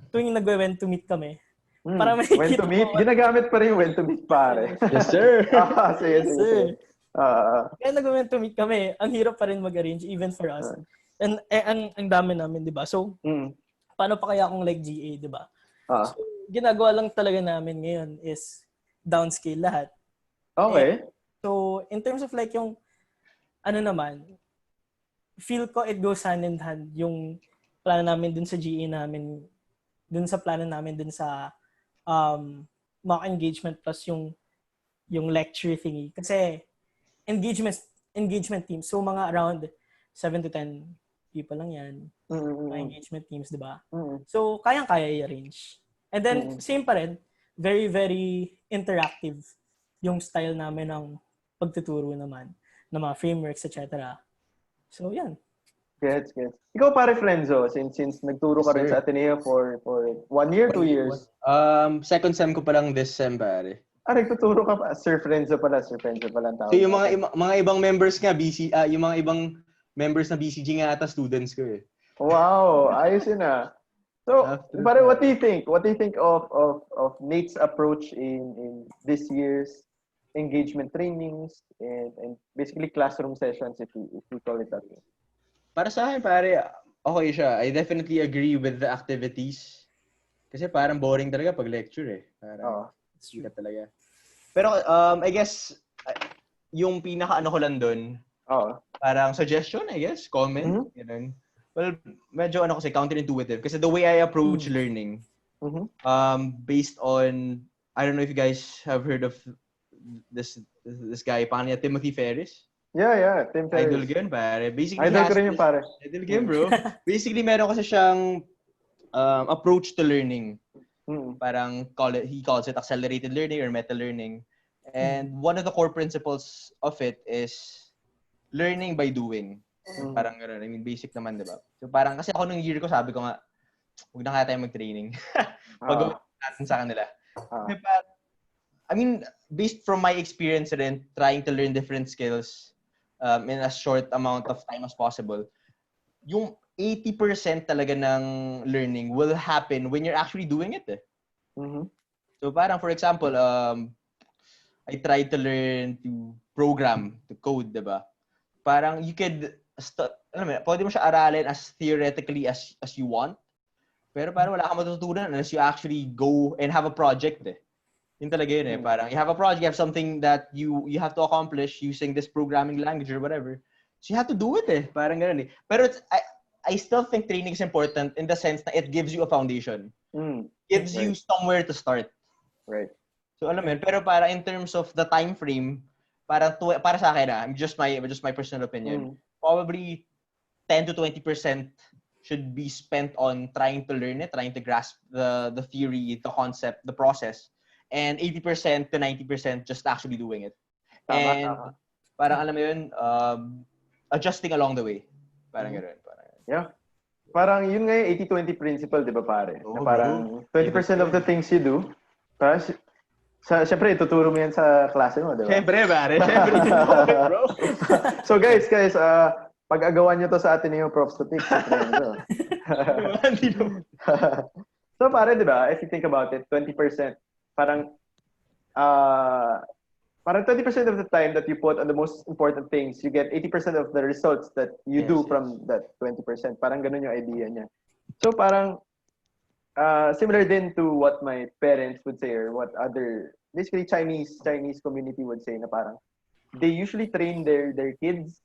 tuwing nag-went to meet kami, para may when to meet? Ginagamit pa rin yung when to meet, pare. Yes, sir. Sige. Kaya nag-went to meet kami, ang hirap pa rin mag-arrange even for us. And ang dami namin, di ba? So, paano pa kaya kung like GA, di ba? So, ginagawa lang talaga namin ngayon is downscale lahat. Okay. So, in terms of like yung, feel ko it goes hand in hand yung plano namin dun sa GA namin, dun sa plano namin dun sa mock engagement plus yung lecture thingy. Kasi, engagement teams. So, mga around 7 to 10 people lang yan. Mga engagement teams, di ba? So, kayang-kaya i-arrange. And then, same pa rin, very, very interactive yung style namin ng pagtuturo naman, ng mga frameworks, etc. So, yan. Gets. Ikaw pare, Frenzo, since nagturo ka rin sa Ateneo for 1 year, 2 years? Second sem ko pa lang this sem, pare. Nagtuturo ka pa. Sir Frenzo pala ang tawag. So yung mga ibang members nga yung mga ibang members na BCG nga ata students ko eh. Wow, ayos yun ah. So, pare, what do you think? What do you think of Nate's approach in this year's engagement trainings and basically classroom sessions if we call it that way? Para sa akin, pare, okay siya. I definitely agree with the activities. Kasi parang boring talaga pag lecture eh. Parang sikat talaga. Pero I guess yung pinaka ko lang doon, parang suggestion, I guess, comment, ganun. Well, medyo kasi counterintuitive kasi the way I approach learning based on, I don't know if you guys have heard of this guy, Panya Timothy Ferris. Yeah, Tim Ferris. Idol game, pare. Basically, idol ko rin yung pare. Idol game, bro. Basically, meron kasi siyang approach to learning. Parang he calls it accelerated learning or meta learning. And one of the core principles of it is learning by doing. Parang gano'n. I mean, basic naman, di ba? So parang kasi ako nung year ko, sabi ko nga, huwag na kaya tayo mag-training. Pag-gawin natin sa kanila. I mean, based from my experience rin, trying to learn different skills in a short amount of time as possible, yung 80% talaga ng learning will happen when you're actually doing it. So parang, for example, I tried to learn to program, to code, diba? Parang you could, pwede mo siya aralin as theoretically as you want, pero parang wala kang matututunan unless you actually go and have a project eh. Yun talaga yun eh. Parang you have a project, you have something that you have to accomplish using this programming language or whatever. So you have to do it eh. Parang gano'n eh. Pero I still think training is important in the sense that it gives you a foundation. Gives you somewhere to start. Right. So alam mo yun. Pero para in terms of the time frame, para sa akin just my personal opinion, probably 10 to 20% should be spent on trying to learn it, trying to grasp the theory, the concept, the process, and 80% to 90% just actually doing it. And parang alam mo yun, adjusting along the way. Parang gano'n. Yeah. Parang yun nga yung 80-20 principle, di ba pare? Oo, na parang bro. 20% of the things you do, parang syempre, tuturo mo yan sa klase mo, di ba? Syempre, pare. Syempre, you know it, bro. So guys, pag-agawan nyo to sa Ateneo Props to Pick. So pare, di ba, if you think about it, 20%, parang 20% of the time that you put on the most important things, you get 80% of the results that you do from that 20%. Parang ganun yung idea niya. So parang similar din to what my parents would say or what other basically Chinese community would say na parang they usually train their kids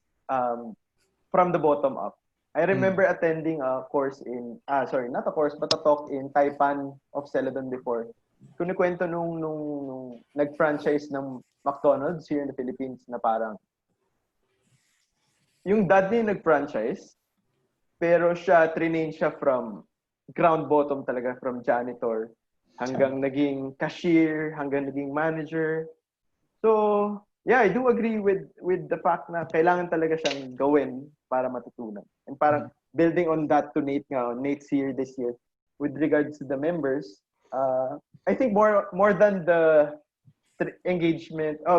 from the bottom up. I remember attending a course not a course but a talk in Taipan of Celadon before. Kunikwento nung nag-franchise ng McDonald's here in the Philippines na parang yung dad niya nag-franchise pero train siya from ground bottom talaga, from janitor hanggang naging cashier, hanggang naging manager. So, yeah, I do agree with the fact na kailangan talaga siyang gawin para matutunan. And parang building on that to Nate's here this year with regards to the members, I think more than the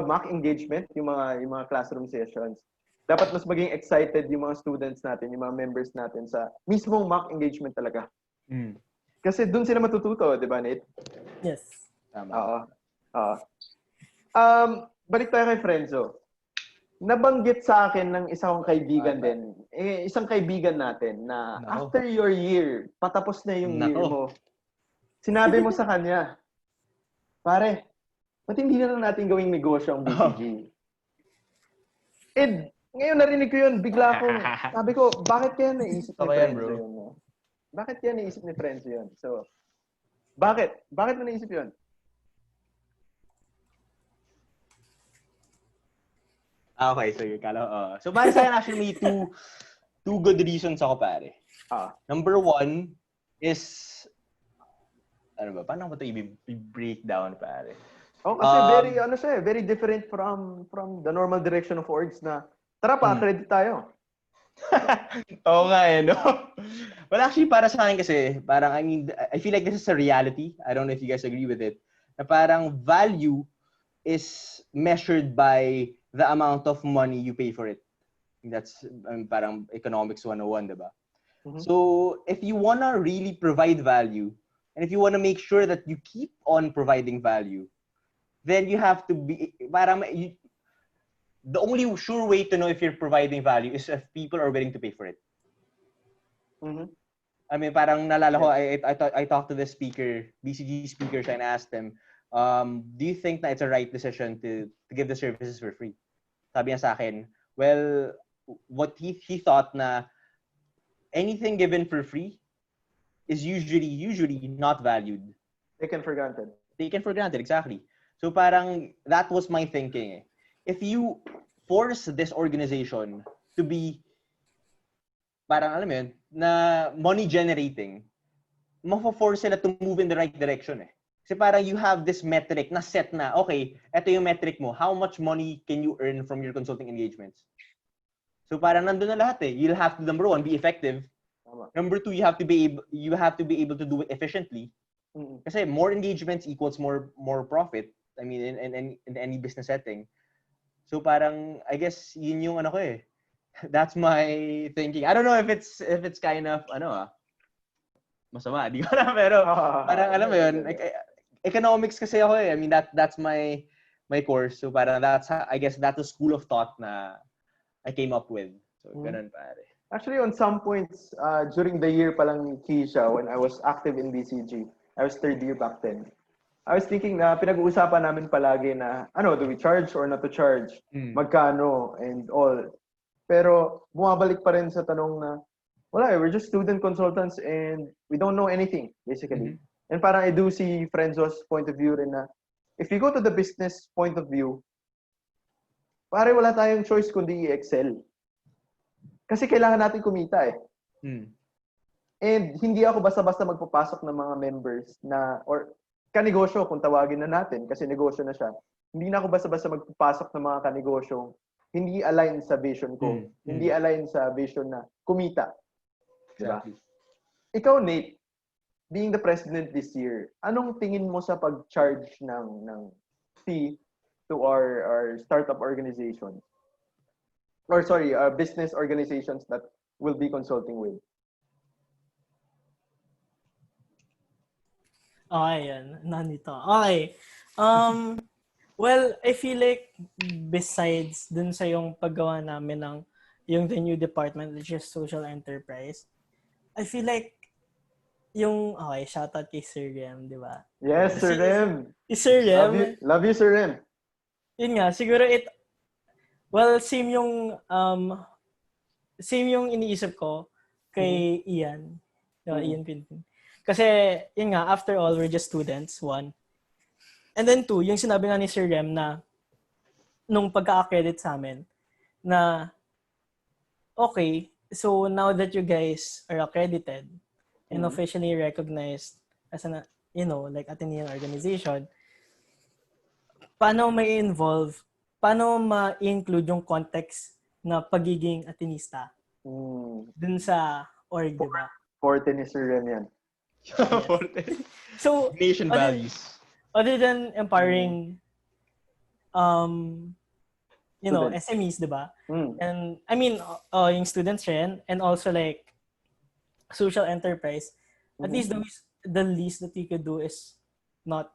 mock engagement, yung mga classroom sessions. Dapat mas maging excited yung mga students natin, yung mga members natin sa mismong mock engagement talaga. Kasi dun sila matututo, di ba, Nate? Yes. Tama. Oo. Balik tayo kay Frenzo. Nabanggit sa akin ng isang kaibigan din, isang kaibigan natin na after your year, patapos na yung year mo, sinabi mo sa kanya, pare, ba't hindi na lang natin gawing negosyo ang BCG? Ngayon narinig ko yun, bigla akong, sabi ko, bakit kaya naisip ni Frenzo yun? Bakit kaya naisip ni Frenzo yun? So, bakit? Bakit mo naisip yun? Okay, so yun, so para sa akin actually may two good reasons ako, pare. Number one is, paano ko ito i-break down, pare? Kasi very different from the normal direction of orgs na tara pa, credit tayo. Oo nga no? Well, actually, para sa akin kasi, parang, I feel like this is a reality. I don't know if you guys agree with it. Na parang value is measured by the amount of money you pay for it. That's parang economics 101, diba? So, if you wanna really provide value, and if you wanna make sure that you keep on providing value, then you have to be, the only sure way to know if you're providing value is if people are willing to pay for it. I mean, parang nalala ko, I talked to the speaker, BCG speaker, and asked him, do you think that it's a right decision to give the services for free? Sabi niya sa akin, well, what he thought na anything given for free is usually not valued. Taken for granted. Taken for granted, exactly. So parang that was my thinking. If you force this organization to be parang alam mo yun, na money generating, mafo-force sila to move in the right direction. Kasi parang you have this metric na set na, okay, ito yung metric mo. How much money can you earn from your consulting engagements? So parang nandun na lahat. You'll have to, number one, be effective. Number two, you have to be able to do it efficiently. Kasi more engagements equals more profit. I mean, in any business setting. So parang, I guess, yun yung that's my thinking. I don't know if it's kind of, masama, di ko na, pero parang alam mo yun, economics kasi ako I mean, that's my course. So parang I guess that's a school of thought na I came up with. So ganun pare. Actually, on some points, during the year palang ni Keisha, when I was active in BCG, I was third year back then. I was thinking na pinag-uusapan namin palagi na, do we charge or not to charge? Magkano and all. Pero bumabalik pa rin sa tanong na, we're just student consultants and we don't know anything, basically. And parang I do see Frenzo's point of view rin na, if you go to the business point of view, pare wala tayong choice kundi i-excel. Kasi kailangan natin kumita . And hindi ako basta-basta magpapasok ng mga members na, or kanegosyo kung tawagin na natin, kasi negosyo na siya. Hindi na ako basta-basta magpapasok ng mga kanegosyong hindi align sa vision ko. Hindi align sa vision na kumita. Diba? Exactly. Ikaw, Nate, being the president this year, anong tingin mo sa pag-charge ng fee to our startup organizations? Or sorry, business organizations that we'll be consulting with? Okay, yan. Nandito. Okay. Well, I feel like besides dun sa yung paggawa namin ng yung the new department, which is social enterprise, I feel like yung, okay, shoutout kay Sir Rem, di ba? Yes, Sir Rem. Sir Rem, Love you, Sir Rem. yun nga, siguro same yung iniisip ko kay Ian. Ian Quintin. Kasi, yun nga, after all, we're just students, one. And then two, yung sinabi nga ni Sir Rem na nung pagka-accredit sa amin, na okay, so now that you guys are accredited and officially recognized as an, like Ateneo organization, paano ma-include yung context na pagiging Atenista dun sa org, diba? Forte ni Sir Rem yan. So, Nation values. Other than empowering, Students. SMEs, diba? And, I mean, yung students rin, and also like, social enterprise, at least the least that we could do is not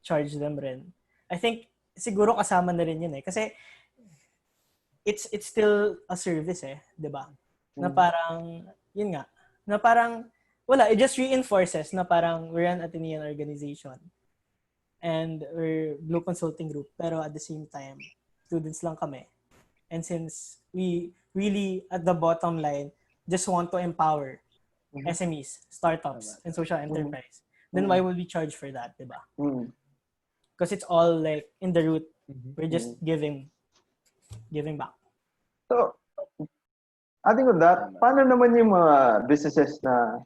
charge them rin. I think, siguro kasama na rin yun eh. Kasi, it's still a service eh, diba? Na parang, yun nga, na parang, wala, it just reinforces na parang we're an Atenean organization. And we're Blue Consulting Group. Pero at the same time, students lang kami. And since we really, at the bottom line, just want to empower SMEs, startups, and social enterprise, then why would we charge for that, diba? Because it's all like in the root. We're just giving back. So, adding on that, paano naman yung mga businesses na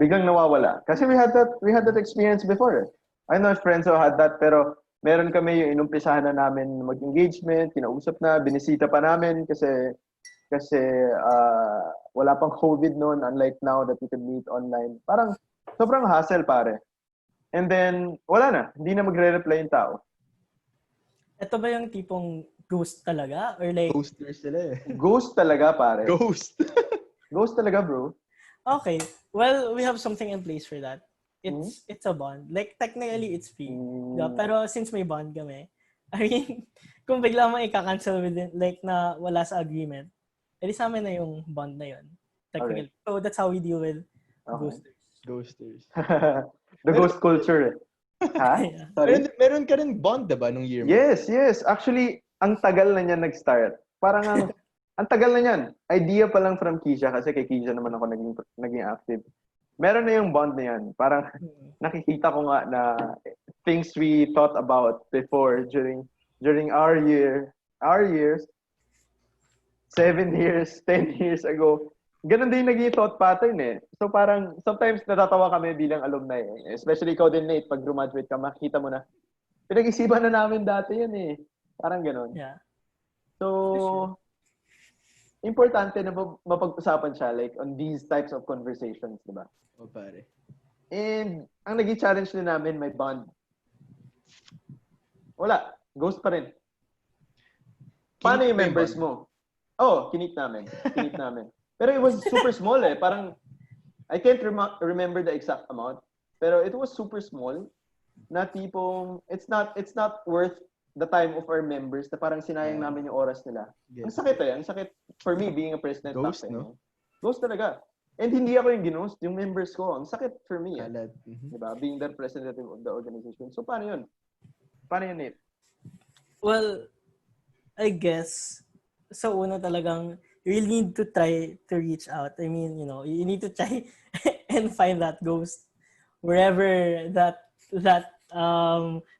biglang nawawala? Kasi we had that experience before. I know friends who had that, pero meron kami yung inumpisahan na namin mag-engagement, kinausap na, binisita pa namin kasi wala pang COVID noon, unlike now that we could meet online. Parang sobrang hassle, pare. And then, wala na. Hindi na magre-reply yung tao. Ito ba yung tipong ghost talaga? Or like... Posters sila eh. Ghost talaga, pare. Ghost. Ghost talaga, bro. Okay. Well, we have something in place for that. It's a bond. Like, technically, it's free. Diba? Pero since may bond kami, I mean, kung bigla mo i-cancel within, like, na wala sa agreement, edi sa amin na yung bond na yun. Technically. Okay. So, that's how we deal with ghosters. The ghost culture. Ha? Yeah. Sorry? Meron ka rin bond, diba, nung year mo? Yes. Actually, ang tagal na niya nag-start. Parang ang tagal na niyan. Idea pa lang from Keisha, kasi kay Keisha naman ako naging active. Meron na yung bond na yan. Parang nakikita ko nga na things we thought about before during our years, 7 years, 10 years ago. Ganun din naging thought pattern eh. So parang sometimes natatawa kami bilang alumni eh. Especially ikaw din, Nate, pag graduate ka, makikita mo na pinag-isipan na namin dati yan eh. Parang ganun. Yeah. So, importante na mapag-usapan siya like on these types of conversations, di ba? O pare. And ang naging challenge din namin, may bond. Wala. Ghost pa rin. Paano yung members mo? Oh, kinit namin. Pero it was super small eh. Parang, I can't remember the exact amount. Pero it was super small. Na tipong, it's not worth the time of our members na parang sinayang namin yung oras nila. Ang sakit eh. Ang sakit for me being a president. Ghost, back then, no? Ghost talaga. And hindi ako yung ginost, yung members ko. Ang sakit for me. Diba? Being the representative of the organization. So, paano yun? Nate? Well, I guess, sa una talagang, you really need to try to reach out. I mean, you need to try and find that ghost wherever that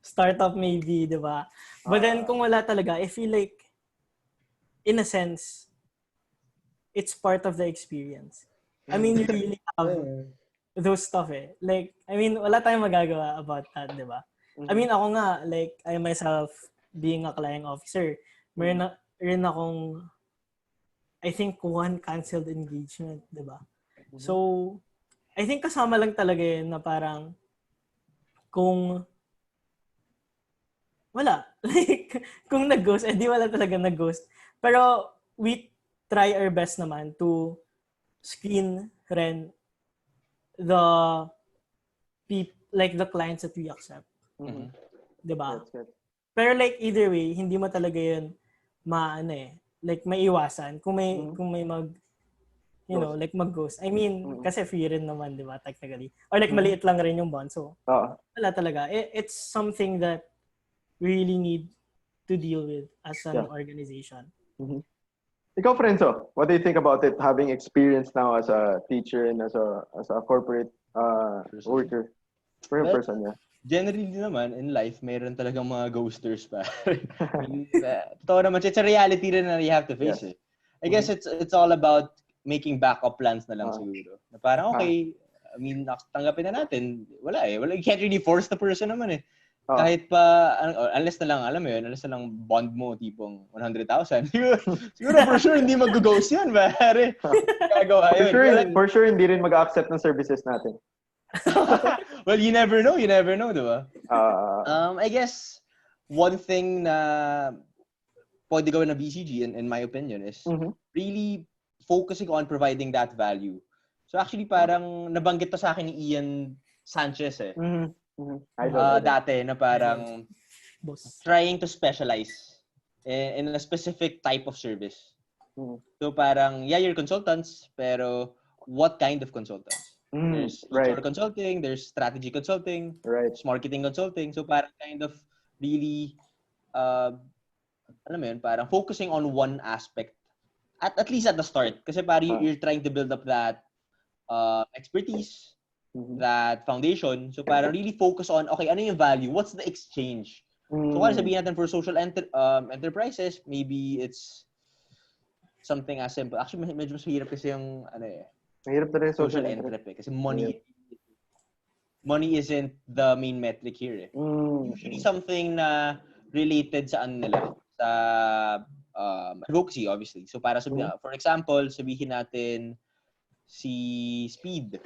startup may be, diba? But then, kung wala talaga, I feel like, in a sense, it's part of the experience. I mean, you really have those stuff eh. Like, I mean, wala tayong magagawa about that, di ba? I mean, ako nga, like, I myself, being a client officer, meron na rin akong, I think, one canceled engagement, di ba? So, I think kasama lang talaga yun na parang, kung wala. Like, kung nag-ghost, di wala talaga nag-ghost. Pero, we try our best naman to screen rin the like the clients that we accept. Diba? Pero like either way, hindi mo talaga yun like maiwasan kung may like mag-ghost. I mean, kasi free rin naman, diba, technically. Or like maliit lang rin yung bond. So, wala talaga. It's something that we really need to deal with as an organization. Ikaw, Frenzo, what do you think about it, having experience now as a teacher and as a corporate worker? Person, yeah. Generally naman, in life, mayroon talagang mga ghosters pa. Totoo naman, it's a reality rin na you have to face it. I guess it's all about making backup plans na lang siguro. Na parang, okay, I mean, tanggapin na natin. Wala eh. You can't really force the person naman eh. Kahit pa, unless na lang, alam mo yun, unless na lang bond mo, tipong 100,000. Siguro for sure, hindi mag-ghost yun, pare. Gagawa yun. For sure, hindi rin mag-accept ng services natin. Well, you never know, diba? I guess, one thing na pwede gawin na BCG, in my opinion, is really focusing on providing that value. So actually, parang nabanggit to sa akin ni Ian Sanchez eh. Dati na parang trying to specialize in a specific type of service. So parang, you're consultants, pero what kind of consultants? There's HR consulting, there's strategy consulting, there's marketing consulting. So parang kind of really, alam mo yun, parang focusing on one aspect, at least at the start. Kasi parang you're trying to build up that expertise, that foundation. So parang really focus on, okay, ano yung value? What's the exchange? So kung sabihin natin for social enterprises, maybe it's something as simple. Actually, medyo mas hirap kasi yung, mahirap na rin social enterprise. Kasi money isn't the main metric here eh. Usually something na related sa nila, sa advocacy, obviously. So para sabihin, for example, sabihin natin si Speed.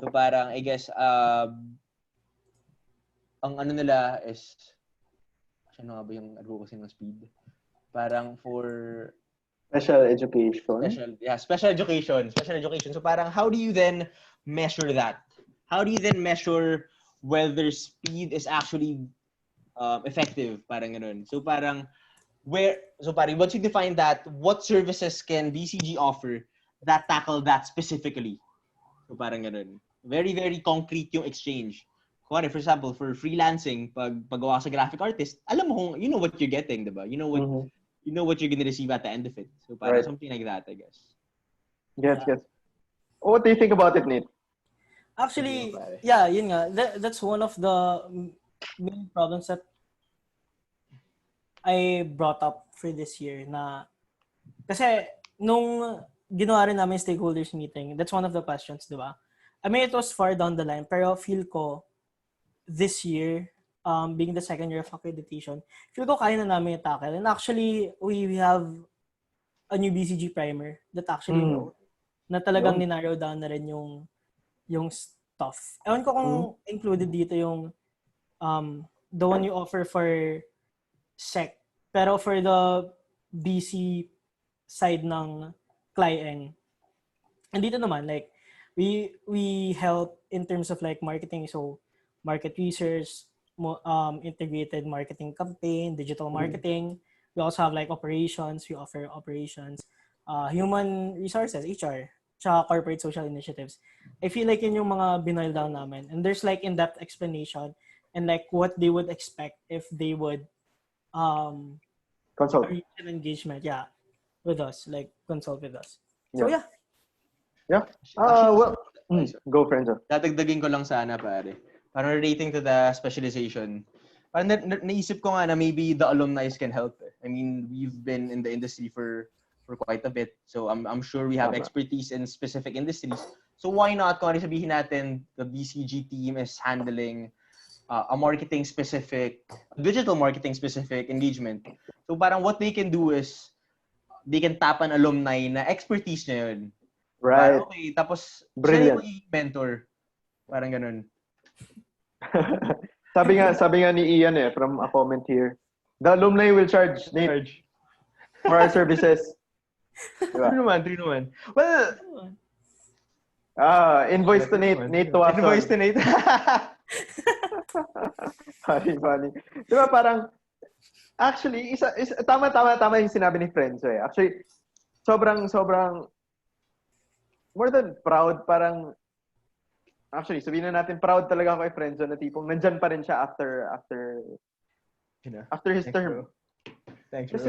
So parang, I guess, ang nila is, ano nga ba yung advocacy ng Speed? Parang for special education. Special education. So parang, how do you then measure that? How do you then measure whether Speed is actually effective? Parang ganun. So parang, once you define that, what services can BCG offer that tackle that specifically? So parang ganun. Very, very concrete yung exchange. For example, for freelancing, paggawa sa graphic artist, alam mo kung, you know what you're getting, diba? You know what you're gonna receive at the end of it. So parang something like that, I guess. Yes. What do you think about it, Nate? Actually, yun nga. That's one of the main problems that I brought up for this year na kasi nung ginawa rin namin stakeholders meeting, that's one of the questions, di ba? I mean, it was far down the line, pero feel ko this year, being the second year of accreditation, feel ko kaya na namin i-tackle. And actually, we have a new BCG primer that actually wrote na talagang ninarrow down na rin yung stuff. Ewan ko kung included dito yung the one you offer for SEC. Pero for the BC side ng client, and dito naman, like, we help in terms of like marketing. So, market research, integrated marketing campaign, digital marketing. We also have like operations. We offer operations, human resources, HR, tsaka corporate social initiatives. I feel like yun yung mga binoil down namin. And there's like in-depth explanation and like what they would expect if they would consult reach an engagement, with us, like consult with us. So go, Frenzo. Dadagdagin ko lang sana, pare. Parang relating to the specialization. Parang naisip ko nga na maybe the alumni can help. I mean, we've been in the industry for for quite a bit. So I'm sure we have Tama. expertise in specific industries. So why not, kung ano sabihin natin, the BCG team is handling a digital marketing specific engagement. So parang what they can do is, they can tap an alumni na expertise niya yun. Right. Parang, okay, tapos Brilliant. siya yung mentor. Parang ganun. sabi nga ni Ian from a comment here, the alumni will charge Nate for our services. Diba? True naman. Well, invoice to Nate. Nate to Watson. Invoice to Nate. Funny. Diba parang, actually, tama yung sinabi ni Frenzo Actually, sobrang, more than proud, parang, actually, sabihin na natin, proud talaga ako kay Frenzo na tipong nandyan pa rin siya after his term. Thanks, bro.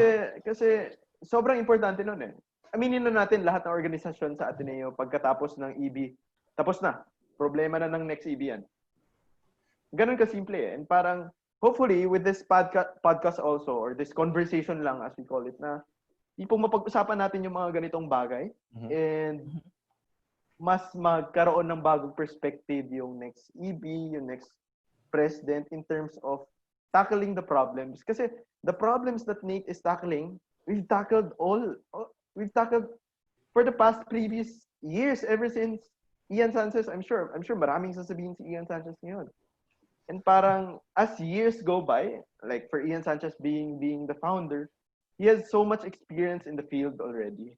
Kasi sobrang importante nun Aminin na natin lahat ng organisasyon sa Ateneo pagkatapos ng EB. Tapos na. Problema na ng next EB yan. Ganun kasimple And parang, hopefully, with this podcast also, or this conversation lang as we call it, na tipong mapag-usapan natin yung mga ganitong bagay. And mas magkaroon ng bagong perspective yung next EB, yung next president in terms of tackling the problems. Kasi the problems that Nate is tackling, we've tackled for the past previous years, ever since Ian Sanchez. I'm sure maraming sasabihin si Ian Sanchez ngayon. And parang as years go by, like for Ian Sanchez being the founder, he has so much experience in the field already.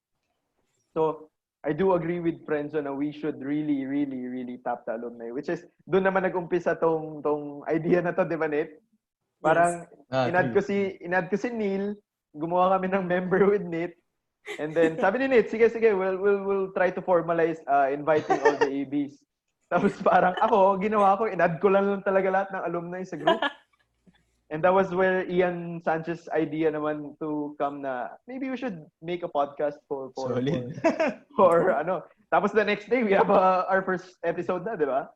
So I do agree with Frenzo na we should really, really, really tap the alumni, which is doon naman nag-umpisa tong idea na to, di ba, Nate? Parang inad ko si Neil, gumawa kami ng member with Nate. And then sabi ni Nate, sige, we'll try to formalize inviting all the ABs. Tapos parang ginawa ko, inad ko lang talaga lahat ng alumni sa group. And that was where Ian Sanchez's idea naman to come na maybe we should make a podcast for Tapos the next day, we have our first episode na, di ba?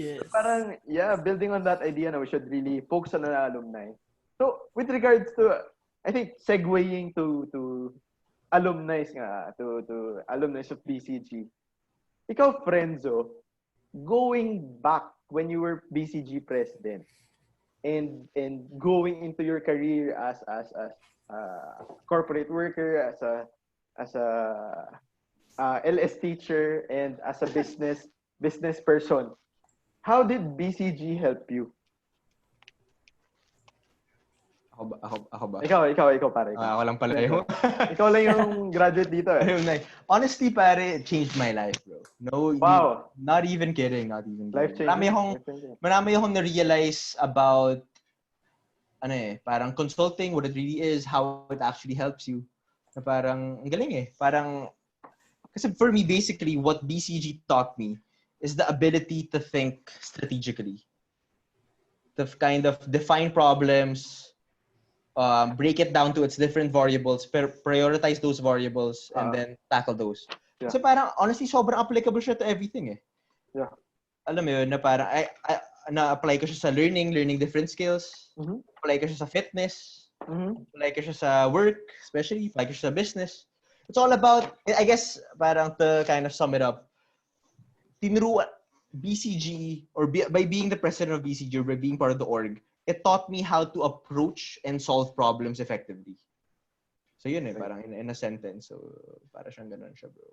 Yes. So parang, building on that idea na we should really focus on the alumni. So, with regards to, I think, segueing to alumni to alumni of BCG. Ikaw, Frenzo, going back when you were BCG president and going into your career as a corporate worker, as a LS teacher, and as a business person, how did BCG help you? Ako ba? Ikaw pare. Ako lang pala yung... Ikaw lang yung graduate dito Honestly, pare, it changed my life, bro. No, wow. Not even kidding. Life changing. Marami akong na-realize about parang consulting, what it really is, how it actually helps you. Na parang, ang galing Parang, kasi for me, basically, what BCG taught me is the ability to think strategically. To kind of define problems, break it down to its different variables, prioritize those variables, and then tackle those. Yeah. So parang, honestly, sobrang applicable siya to everything Yeah. Alam mo yun, na parang, na-apply ko siya sa learning different skills, apply ko siya sa fitness, apply ko siya sa work, especially, apply ko siya sa business. It's all about, I guess, parang to kind of sum it up, tinuruan, BCG, or by being the president of BCG, or by being part of the org, it taught me how to approach and solve problems effectively. So yun parang in a sentence. So para siyang ganun siya, bro.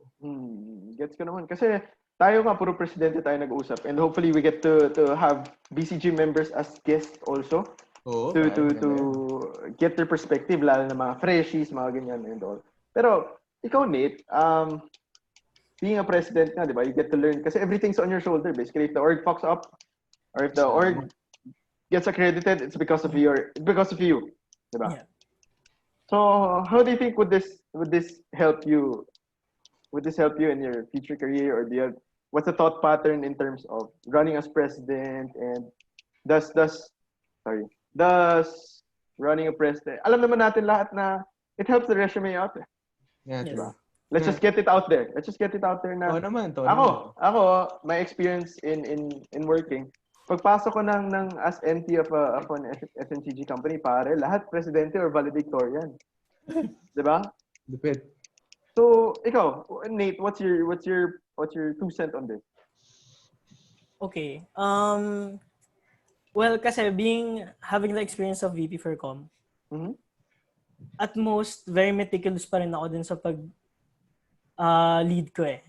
Gets ko naman. Kasi tayo nga, puro presidente tayo nag-usap. And hopefully we get to have BCG members as guests also. To get their perspective, lalo na mga freshies, mga ganyan and all. Pero ikaw, Nate, being a president nga, di ba, you get to learn. Kasi everything's on your shoulder, basically. If the org fucks up, or if the org gets accredited, it's because of you, diba? Yeah. So, how do you think would this help you? Would this help you in your future career, or what's the thought pattern in terms of running as president, and does running a president? Alam naman natin lahat na it helps the resume out. Yeah, diba? Let's just get it out there. Na. Ako, my experience in working. Pagpasok ko ng as NT of an FMCG company, pare, lahat presidente or valedictorian. Diba? Lupit. So, ikaw, Nate, what's your 2 cents on this? Okay. Well, kasi having the experience of VP for Com, Mhm. at most, very meticulous pa rin ako din sa lead ko eh.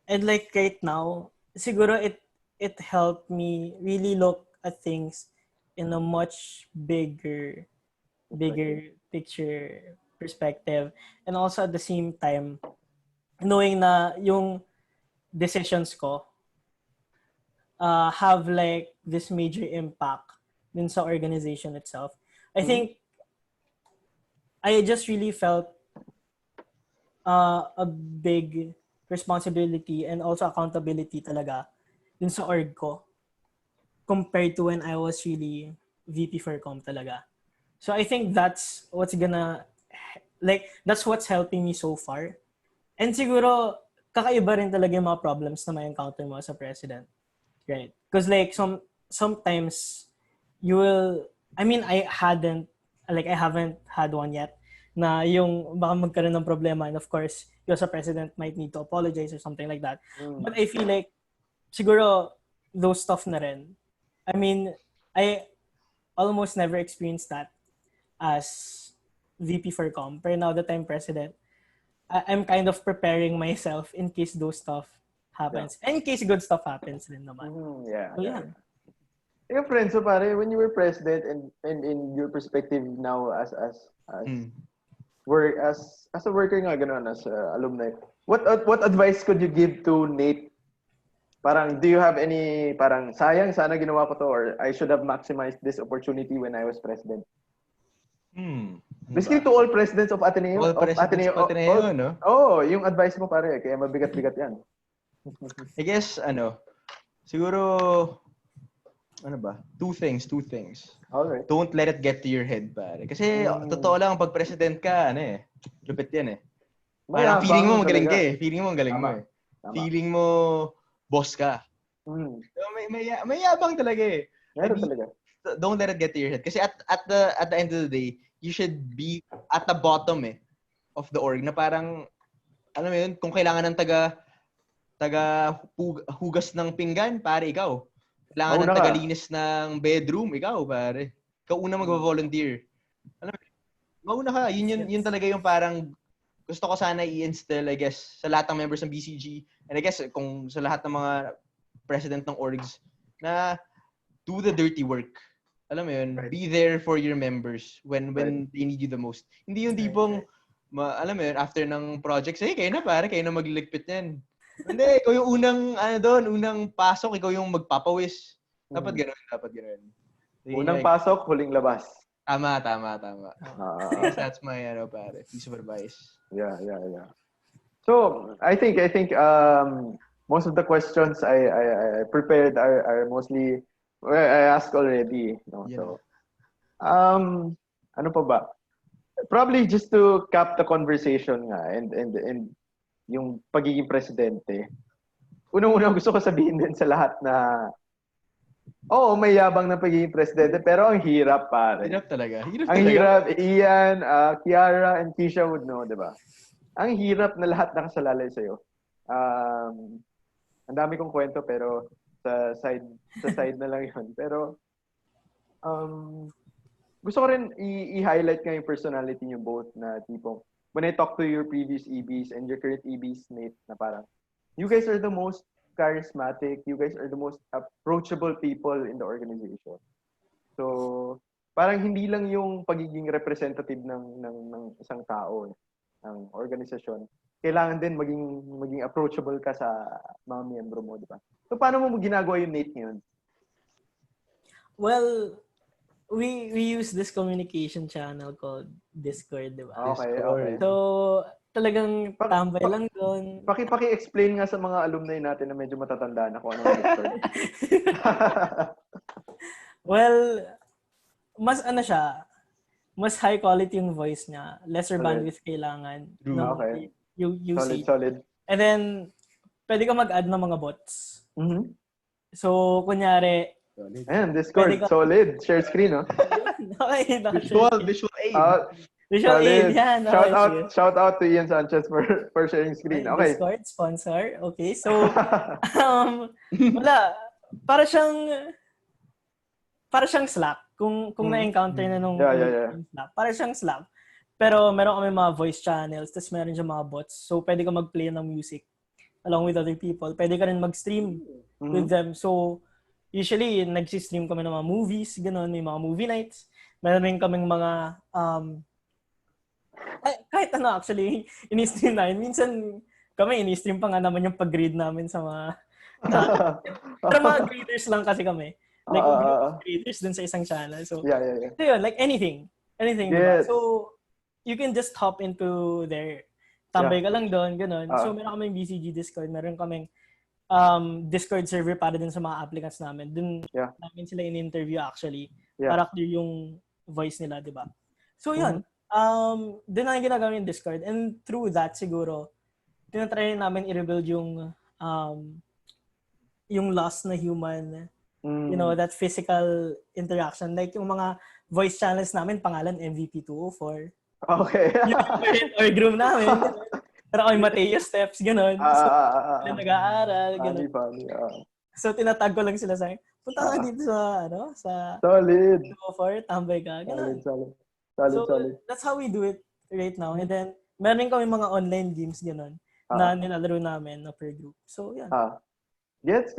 And like right now, siguro it helped me really look at things in a much bigger picture perspective, and also at the same time knowing na yung decisions ko have like this major impact din sa organization itself. I think I just really felt a big responsibility and also accountability talaga dun sa org ko compared to when I was really VP for Com talaga. So I think that's what's helping me so far. And siguro, kakaiba rin talaga yung mga problems na may encounter mo as a president. Right? Because like, sometimes, I haven't had one yet, na yung baka magkaroon ng problema, and of course, you as a president might need to apologize or something like that. But I feel like, siguro, those stuff na rin. I mean, I almost never experienced that as VP for Com. Pero now that I'm president, I'm kind of preparing myself in case those stuff happens. And in case good stuff happens rin naman. Yeah. So, yeah. Your friend, so pare, when you were president and in your perspective now as a worker nga gano'n, as alumni, what advice could you give to Nate? Parang, do you have any, parang, sayang, sana ginawa ko to, or I should have maximized this opportunity when I was president? Basically, to all presidents of Ateneo. All presidents of Ateneo, no? Yung advice mo pare, kaya mabigat-bigat yan. I guess, siguro, two things. Alright. Don't let it get to your head, pare. Kasi, totoo lang, pag president ka, lupit yan eh. Parang feeling mo magaling ka eh. Feeling mo magaling mo eh. Feeling mo boss ka. May yabang talaga eh. Meron talaga. Don't let it get to your head. Kasi at the end of the day, you should be at the bottom of the org na parang, alam mo yun, kung kailangan ng hugas ng pinggan, pare, ikaw. Kailangan ng tagalinis ng bedroom, ikaw, pare. Ikaw una mag-volunteer. Alam mo, mauna ka. Yun talaga yung parang gusto ko sana i-instill, I guess, sa lahat ng members ng BCG, and I guess kung sa lahat ng mga president ng orgs, na do the dirty work. Alam mo yun, be there for your members when they need you the most. Hindi yung tipong, alam mo yun, after ng projects, kayo na pare, kayo na magliligpit yan. Hindi, ikaw yung unang pasok, ikaw yung magpapawis. Dapat ganun. Unang pasok, huling labas. Tama. That's my pare, piece of advice. Yeah. So I think most of the questions I prepared are mostly I asked already. So ano pa ba? Probably just to cap the conversation nga and yung pagiging presidente. Unang-una gusto ko sabihin din sa lahat na may yabang na pagiging presidente, pero ang hirap, pare. Hirap talaga. Ang hirap. Ian, Kiara, and Keisha would know, di ba? Ang hirap na lahat nakasalalay sa'yo. Ang dami kong kwento, pero sa side na lang yun. Pero, gusto ko rin i-highlight nga yung personality niyo both na tipong, when I talk to your previous EBs and your current EBs, Nate, na parang, you guys are the most charismatic, you guys are the most approachable people in the organization. So, parang hindi lang yung pagiging representative ng isang tao, ng organisasyon. Kailangan din maging approachable ka sa mga miyembro mo, di ba? So, paano mo ginagawa yung Nate ngayon? Well, we use this communication channel called Discord, di ba? Okay. So, talagang tambay lang doon. Paki-explain nga sa mga alumni natin na medyo matatanda na kung ano yung Discord. Well, mas mas high quality yung voice niya. Lesser bandwidth kailangan. Okay. Yung usage. Solid. And then, pwede ka mag-add ng mga bots. Mm-hmm. So, kunyari, Ayan, Discord. Solid. Share screen, no? Okay, Visual aid. Visual aid, yan. Okay, Shout out to Ian Sanchez for sharing screen. Okay. Discord sponsor. Okay, so wala. Para siyang Slack. Kung na-encounter na nung Yeah. Slack. Para siyang Slack. Pero meron kami mga voice channels, tapos meron siya mga bots. So pwede ka mag-play ng music along with other people. Pwede ka rin mag-stream with them. So usually nag-stream kami ng mga movies, gano'n, may mga movie nights. Meron rin kaming mga kahit ano actually, ini-stream namin. Minsan kami ini-stream pa nga naman yung pag-grade namin sa mga pero mga graders lang kasi kami. Like graders dun sa isang channel. So, yeah. So yun, like anything. Yes. Diba? So you can just hop into there. Tambay ka lang doon, gano'n. So meron kaming BCG Discord, meron kaming Discord server para din sa mga applicants namin. Dun namin sila in-interview actually. Para clear yung voice nila, di ba? So yun, din namin ginagawa yung Discord. And through that, siguro, tinatry namin i-rebuild yung lost na human, you know, that physical interaction. Like yung mga voice channels namin, pangalan MVP 204. Okay. Or groom namin. Pero kami Mateo Steps, gano'n. So, sila nag-aaral, gano'n. Funny. So, tinatag ko lang sila sa akin. Punta ka dito sa Solid. 204, tambay ka, gano'n. Solid. That's how we do it right now. And then, meron kami mga online games, gano'n, na nilalaro namin na per group. So, yan. Gets.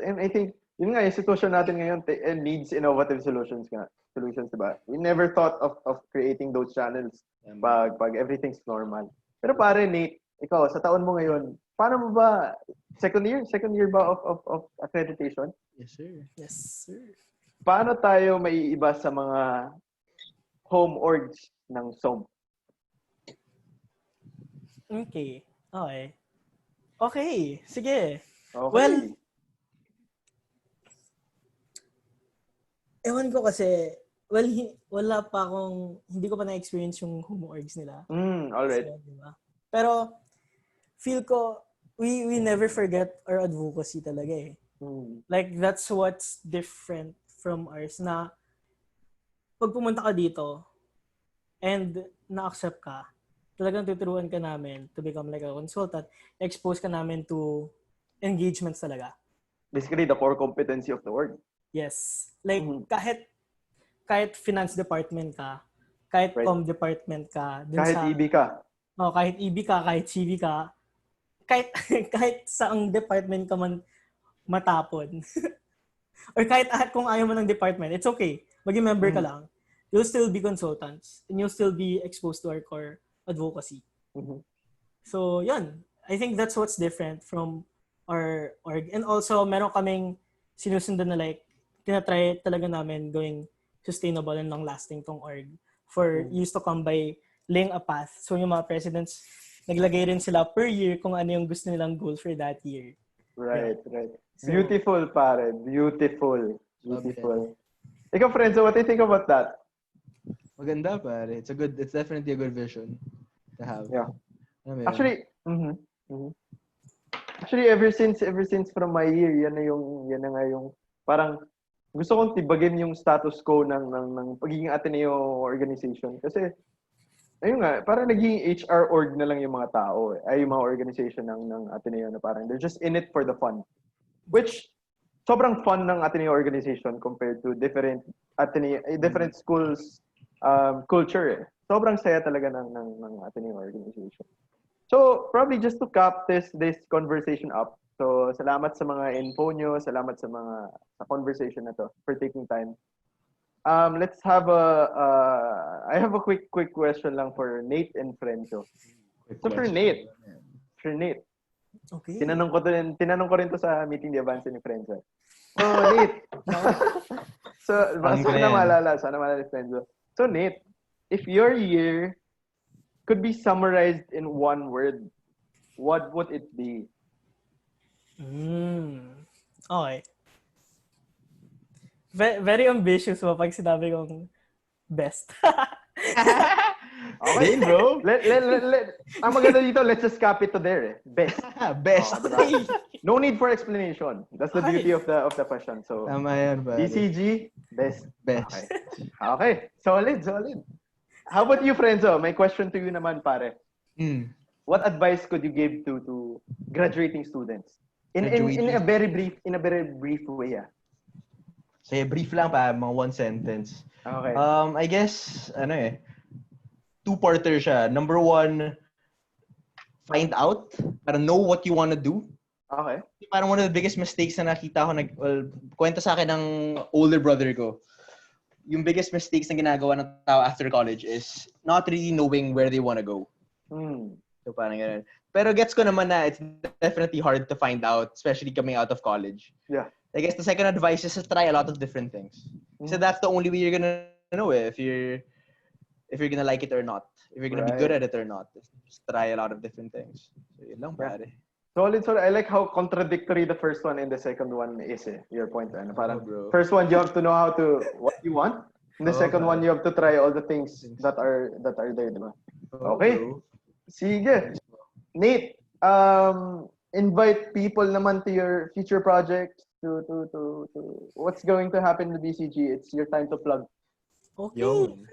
And I think, yun nga, yung sitwasyon natin ngayon needs innovative solutions, diba? We never thought of creating those channels pag everything's normal. Pero pare, Nate, ikaw, sa taon mo ngayon, paano mo ba, second year ba of accreditation? Yes, sir. Paano tayo maiiba sa mga home orgs ng SOM? Okay, sige. Okay. Well, ewan ko kasi, wala pa akong, hindi ko pa na-experience yung home orgs nila. Alright. So, diba? Pero, feel ko, we never forget our advocacy talaga eh. Like, that's what's different from ours na pag pumunta ka dito and na-accept ka, talagang tuturuan ka namin to become like a consultant, expose ka namin to engagements talaga. Basically, the core competency of the org. Yes. Like, kahit finance department ka, kahit com department ka, kahit EB ka. Kahit EB ka, kahit CV ka, kahit saang department ka man matapon. Or kahit kung ayaw mo ng department, it's okay. Maging member ka lang. You'll still be consultants and you'll still be exposed to our core advocacy. So, yun. I think that's what's different from our org. And also, meron kaming sinusundan na like, tinatry talaga namin going sustainable and long-lasting tong org for years to come by laying a path. So yung mga presidents, naglagay rin sila per year kung ano yung gusto nilang goal for that year. Right. So, beautiful, pare. Beautiful. Ikaw, Frenzo, what do you think about that? Maganda, pare. It's definitely a good vision to have. Yeah. Actually, actually ever since from my year, yan na nga yung parang gusto kong tibagin yung status quo ng pagiging Ateneo organization kasi ayun nga, parang naging HR org na lang yung mga tao ay yung mga organization ng Ateneo na parang they're just in it for the fun, which sobrang fun ng Ateneo organization compared to different schools culture sobrang saya talaga ng Ateneo organization. So probably just to cap this conversation up. So, salamat sa mga info nyo, salamat sa conversation na to for taking time. Let's have I have a quick question lang for Nate and Frenzo. So for Nate, okay. Tinanong ko rin to sa meeting di Avance ni Frenzo. So Nate, sana maalala ni Frenzo. So Nate, if your year could be summarized in one word, what would it be? Okay. Very ambitious mo pag sinabi kong best. Okay, bro. Ang maganda dito, let's just cap it to there. Best. Best. No need for explanation. That's the beauty of the question. So, Tama yan, buddy. BCG, best. Best. Okay. Solid. How about you, Frenzo? My question to you naman, pare. Hmm. What advice could you give to graduating students? In a very brief way, ah. Sige, brief lang pa, mga one sentence. Okay. I guess, two-parter siya. Number one, find out. Para know what you wanna do. Okay. Parang one of the biggest mistakes na nakita ko, kwento sa akin ng older brother ko. Yung biggest mistakes na ginagawa ng tao after college is not really knowing where they wanna go. So parang ganun. Pero gets ko naman na it's definitely hard to find out, especially coming out of college. Yeah. I guess the second advice is to try a lot of different things. So that's the only way you're gonna know if you're gonna like it or not. If you're gonna be good at it or not. Just try a lot of different things. So yun lang, pare. Solid. I like how contradictory the first one and the second one is. Your point. Parang bro. first one you have to know what you want. And the second one you have to try all the things that are there, diba? Okay. Bro. Sige. Nate, invite people naman to your future projects to what's going to happen in the BCG. It's your time to plug. Okay,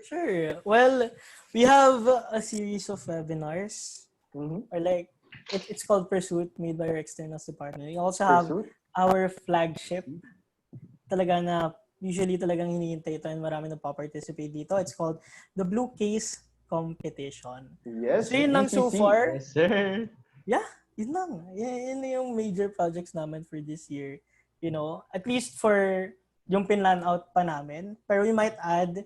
sure. Well, we have a series of webinars. Or like, it's called Pursuit, made by our externals department. We also have our flagship. Talaga na, usually talagang hinihintay ito and marami nagpa-participate dito. It's called the Blue Case Competition. Yes. So yun lang so far. Yes, sir. Yeah, yun lang. Yun yung major projects namin for this year. You know, at least for yung pinlan out pa namin. Pero we might add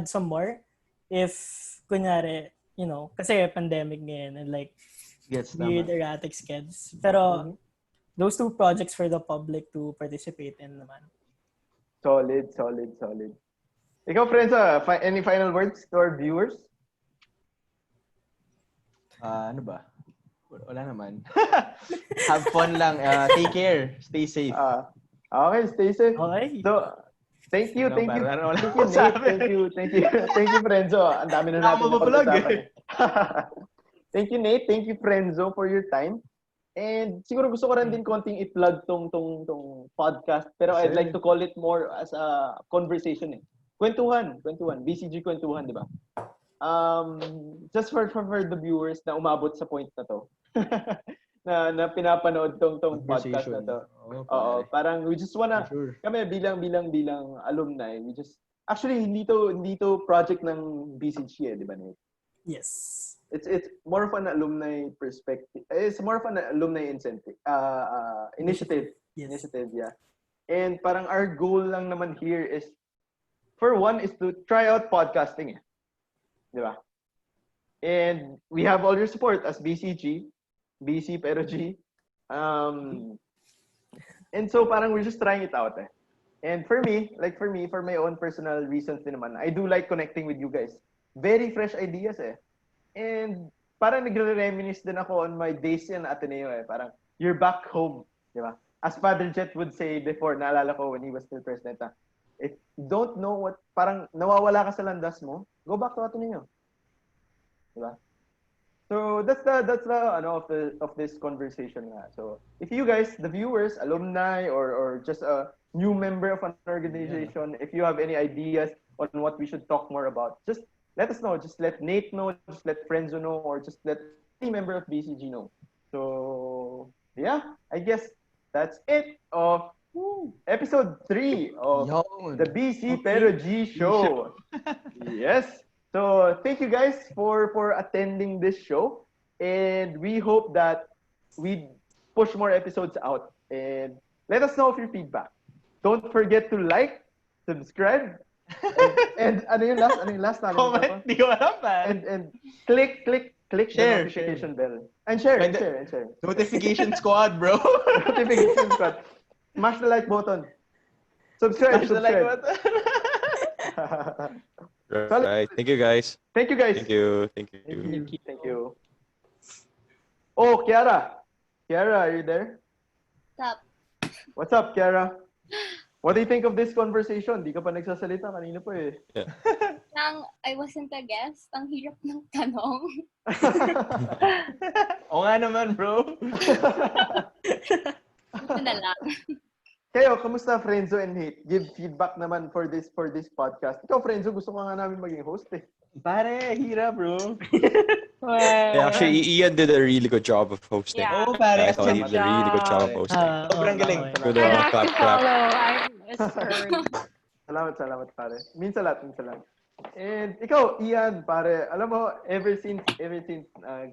some more if, kunyari, you know, kasi pandemic ngayon and like weird erratic schedules. Pero those two projects for the public to participate in naman. Solid. Ikaw, Frenza, any final words to our viewers? Ano ba? Wala naman. Have fun lang. Take care. Stay safe. Okay, stay safe. Okay. So, thank you, Nate. Thank you, Frenzo. Ang dami na natin napag-usapan. Thank you, Nate. Thank you, Frenzo, for your time. And siguro gusto ko rin din konting i-plug tong podcast. Pero I'd like to call it more as a conversation. Kwentuhan. BCG Kwentuhan, di ba? Just for the viewers na umabot sa point na to. na pinapanood tong podcast na to. Oo, parang we just wanna kami bilang alumni, we just actually hindi to project ng BCG di ba, Nate? Yes. It's more of an alumni perspective. It's more of an alumni incentive initiative. Yes. Initiative, yeah. And parang our goal lang naman here is for one is to try out podcasting. Di ba? And we have all your support as BCG, BC pero G. And so parang we're just trying it out. And for me, for my own personal reasons din naman, I do like connecting with you guys. Very fresh ideas And parang nagre-reminisce din ako on my days in Ateneo Parang you're back home, di ba? As Father Jet would say before, naalala ko when he was still president, if you don't know parang nawawala ka sa landas mo, go back to Ateneo. Di ba? So that's the of this conversation nga. So if you guys, the viewers, alumni or just a new member of an organization, if you have any ideas on what we should talk more about, just let us know. Just let Nate know, just let Frenzo know, or just let any member of BCG know. So yeah, I guess that's it of episode 3 of the BC Pero G show. Yes. So thank you guys for attending this show, and we hope that we push more episodes out. And let us know of your feedback. Don't forget to like, subscribe, and ano yung last na? Comment, di ko alam pa. And click Share, the notification bell. And share. Notification squad, bro. Notification squad. Smash the like button. Subscribe. The like button. Right. Thank you, guys. Thank you, guys. Thank you. Thank you. Oh, Kiara. Kiara, are you there? What's up? What's up, Kiara? What do you think of this conversation? Di ka pa nagsasalita kanina pa eh. Yeah. I wasn't a guest. Ang hirap ng tanong. Oo nga naman, bro. Ito na lang. Kayo, kamusta Frenzo and Hate? Give feedback naman for this podcast. Ikaw Frenzo, gusto ka nga namin maging host eh. Pare, hirap, bro. Yeah, actually, Well, Ian did a really good job of hosting. yeah. Oo, pare. I thought he did a really good job of hosting. Sobrang galing. Good, I'll have clap, to clap. follow. I'm a spurred. Salamat pare. Minsan lang. And ikaw, Ian, pare, alam mo, ever since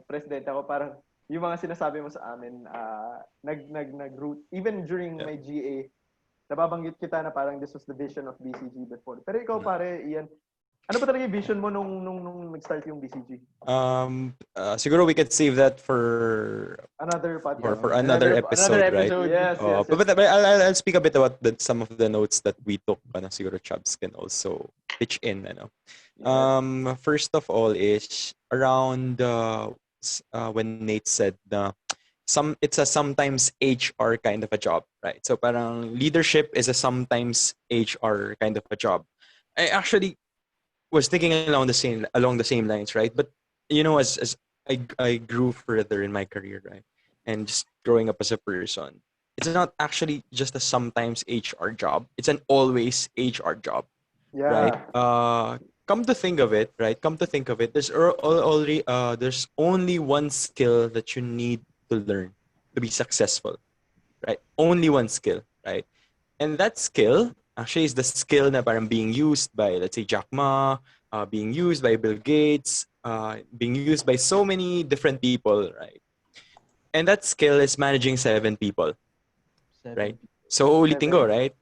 president ako, parang yung mga sinasabi mo sa amin, nag-root, even during my GA, nababanggit kita na parang this was the vision of BCG before. Pero ikaw, pare, Ian, ano ba talaga yung vision mo nung nag-start yung BCG? Siguro we could save that for Another podcast. for another episode, right? Yes. But I'll speak a bit about some of the notes that we took. Siguro Chubbs can also pitch in. First of all is around when Nate said it's a sometimes HR kind of a job, right? So parang leadership is a sometimes HR kind of a job. I actually was thinking along the same lines, right? But as I grew further in my career, right, and just growing up as a person, it's not actually just a sometimes HR job. It's an always HR job, right? Come to think of it, there's only one skill that you need to learn to be successful, right? Only one skill, right? And that skill actually is the skill na parang being used by, let's say, Jack Ma, being used by Bill Gates, being used by so many different people, right? And that skill is managing 7 people, right? So ulitin ko, right?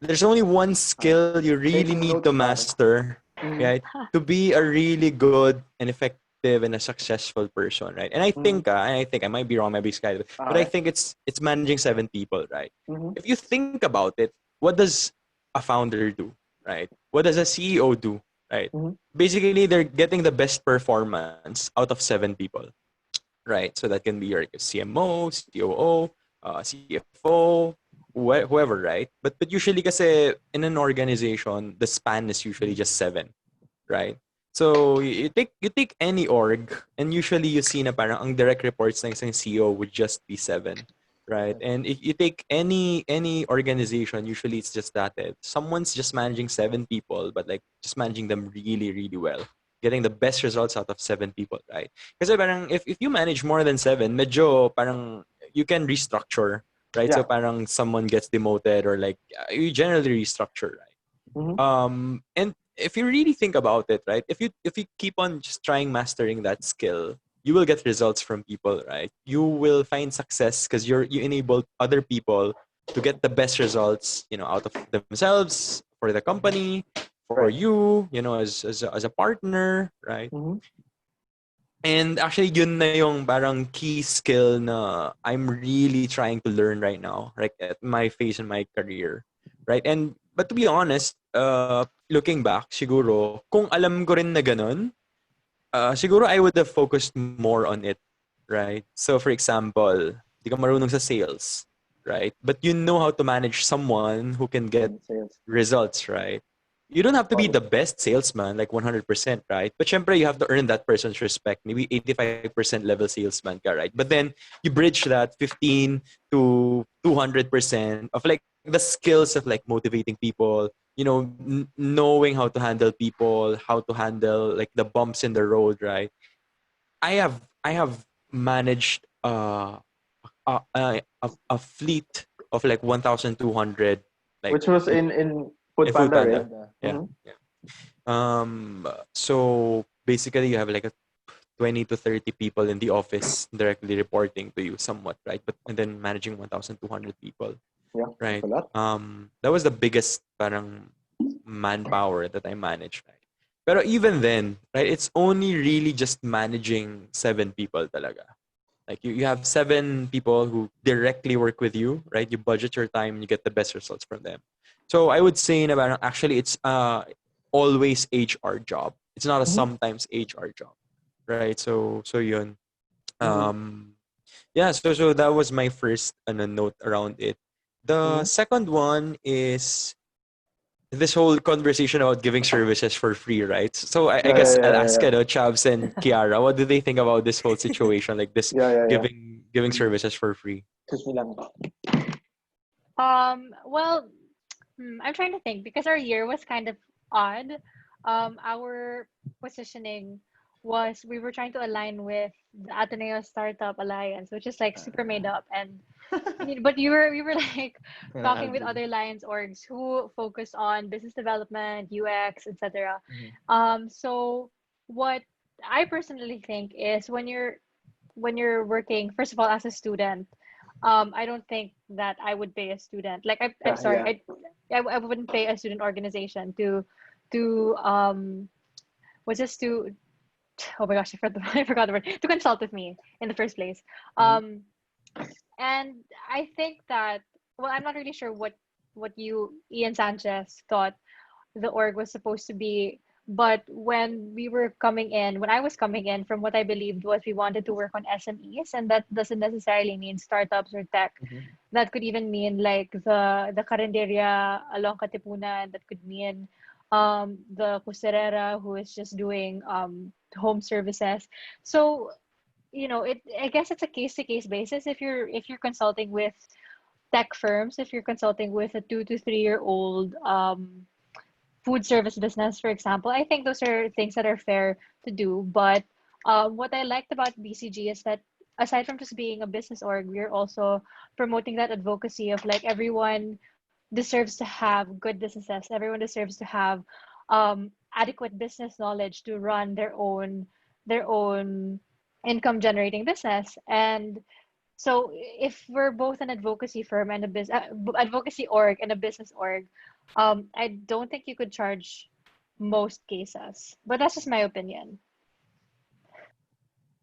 There's only one skill you really need to master, right? To be a really good and effective and a successful person, right? And I think I might be wrong, maybe Sky, but I think it's managing 7 people, right? If you think about it, what does a founder do, right? What does a CEO do, right? Basically, they're getting the best performance out of 7 people, right? So that can be your CMO, COO, CFO, whoever, right? But usually kasi in an organization, the span is usually just 7, right? So you take any org, and usually you see na parang ang direct reports ng isang CEO would just be 7, right? And if you take any organization, usually it's just that someone's just managing 7 people, but like just managing them really, really well, getting the best results out of 7 people, right? Kasi parang if you manage more than 7, medyo parang you can restructure, right? So parang someone gets demoted or like you generally restructure, right? And if you really think about it, right? If you keep on just trying mastering that skill, you will get results from people, right? You will find success because you enable other people to get the best results, out of themselves, for the company, for you, as a partner, right? And actually, yun na yung parang key skill na I'm really trying to learn right now, right, at my phase in my career, right? But to be honest, looking back, siguro, kung alam ko rin na ganun, siguro I would have focused more on it, right? So for example, di ka marunong sa sales, right? But you know how to manage someone who can get results, right? You don't have to be the best salesman, like 100%, right? But syempre, you have to earn that person's respect. Maybe 85% level salesman ka, right? But then you bridge that 15 to 200% of like the skills of like motivating people, knowing how to handle people, how to handle like the bumps in the road, right? I have managed a fleet of like 1,200, like, which was in Foodpanda, right? Yeah. So basically you have like a 20 to 30 people in the office directly reporting to you somewhat, right? And then managing 1,200 people. Yeah, right. that's a lot. That was the biggest parang manpower that I managed, right? Pero even then, right, it's only really just managing 7 people talaga. Like you have 7 people who directly work with you, right? You budget your time, you get the best results from them. So I would say na parang actually it's always HR job. It's not a sometimes HR job, right? So yun. Yeah, so that was my first note around it. The second one is this whole conversation about giving services for free, right? So I guess I'll ask Chavs and Kiara, what do they think about this whole situation, like this giving services for free? Excuse me lang. Well, I'm trying to think because our year was kind of odd. Our positioning was we were trying to align with the Ateneo Startup Alliance, which is like super made up, and but we were like I talking with agree. other Lions orgs who focus on business development, UX, etc. Mhm. So what I personally think is when you're working, first of all, as a student, I don't think that I would pay a student. Like I'm Yeah, sorry, yeah. I wouldn't pay a student organization to was just to oh my gosh, I forgot the word to consult with me in the first place. Mhm. Um, and I think that well, I'm not really sure what you Ian Sanchez thought the org was supposed to be. But when I was coming in, from what I believed was we wanted to work on SMEs, and that doesn't necessarily mean startups or tech. Mhm. That could even mean like the Carinderia along Katipunan. That could mean the Kuserera who is just doing home services. So I guess it's a case to case basis. If you're consulting with tech firms, if you're consulting with a 2 to 3 year old food service business, for example, I think those are things that are fair to do. But what I liked about BCG is that aside from just being a business org, we're also promoting that advocacy of like everyone deserves to have good businesses. Everyone deserves to have adequate business knowledge to run their own income generating business. And so if we're both an advocacy firm and a advocacy org and a business org, I don't think you could charge most cases. But that's just my opinion.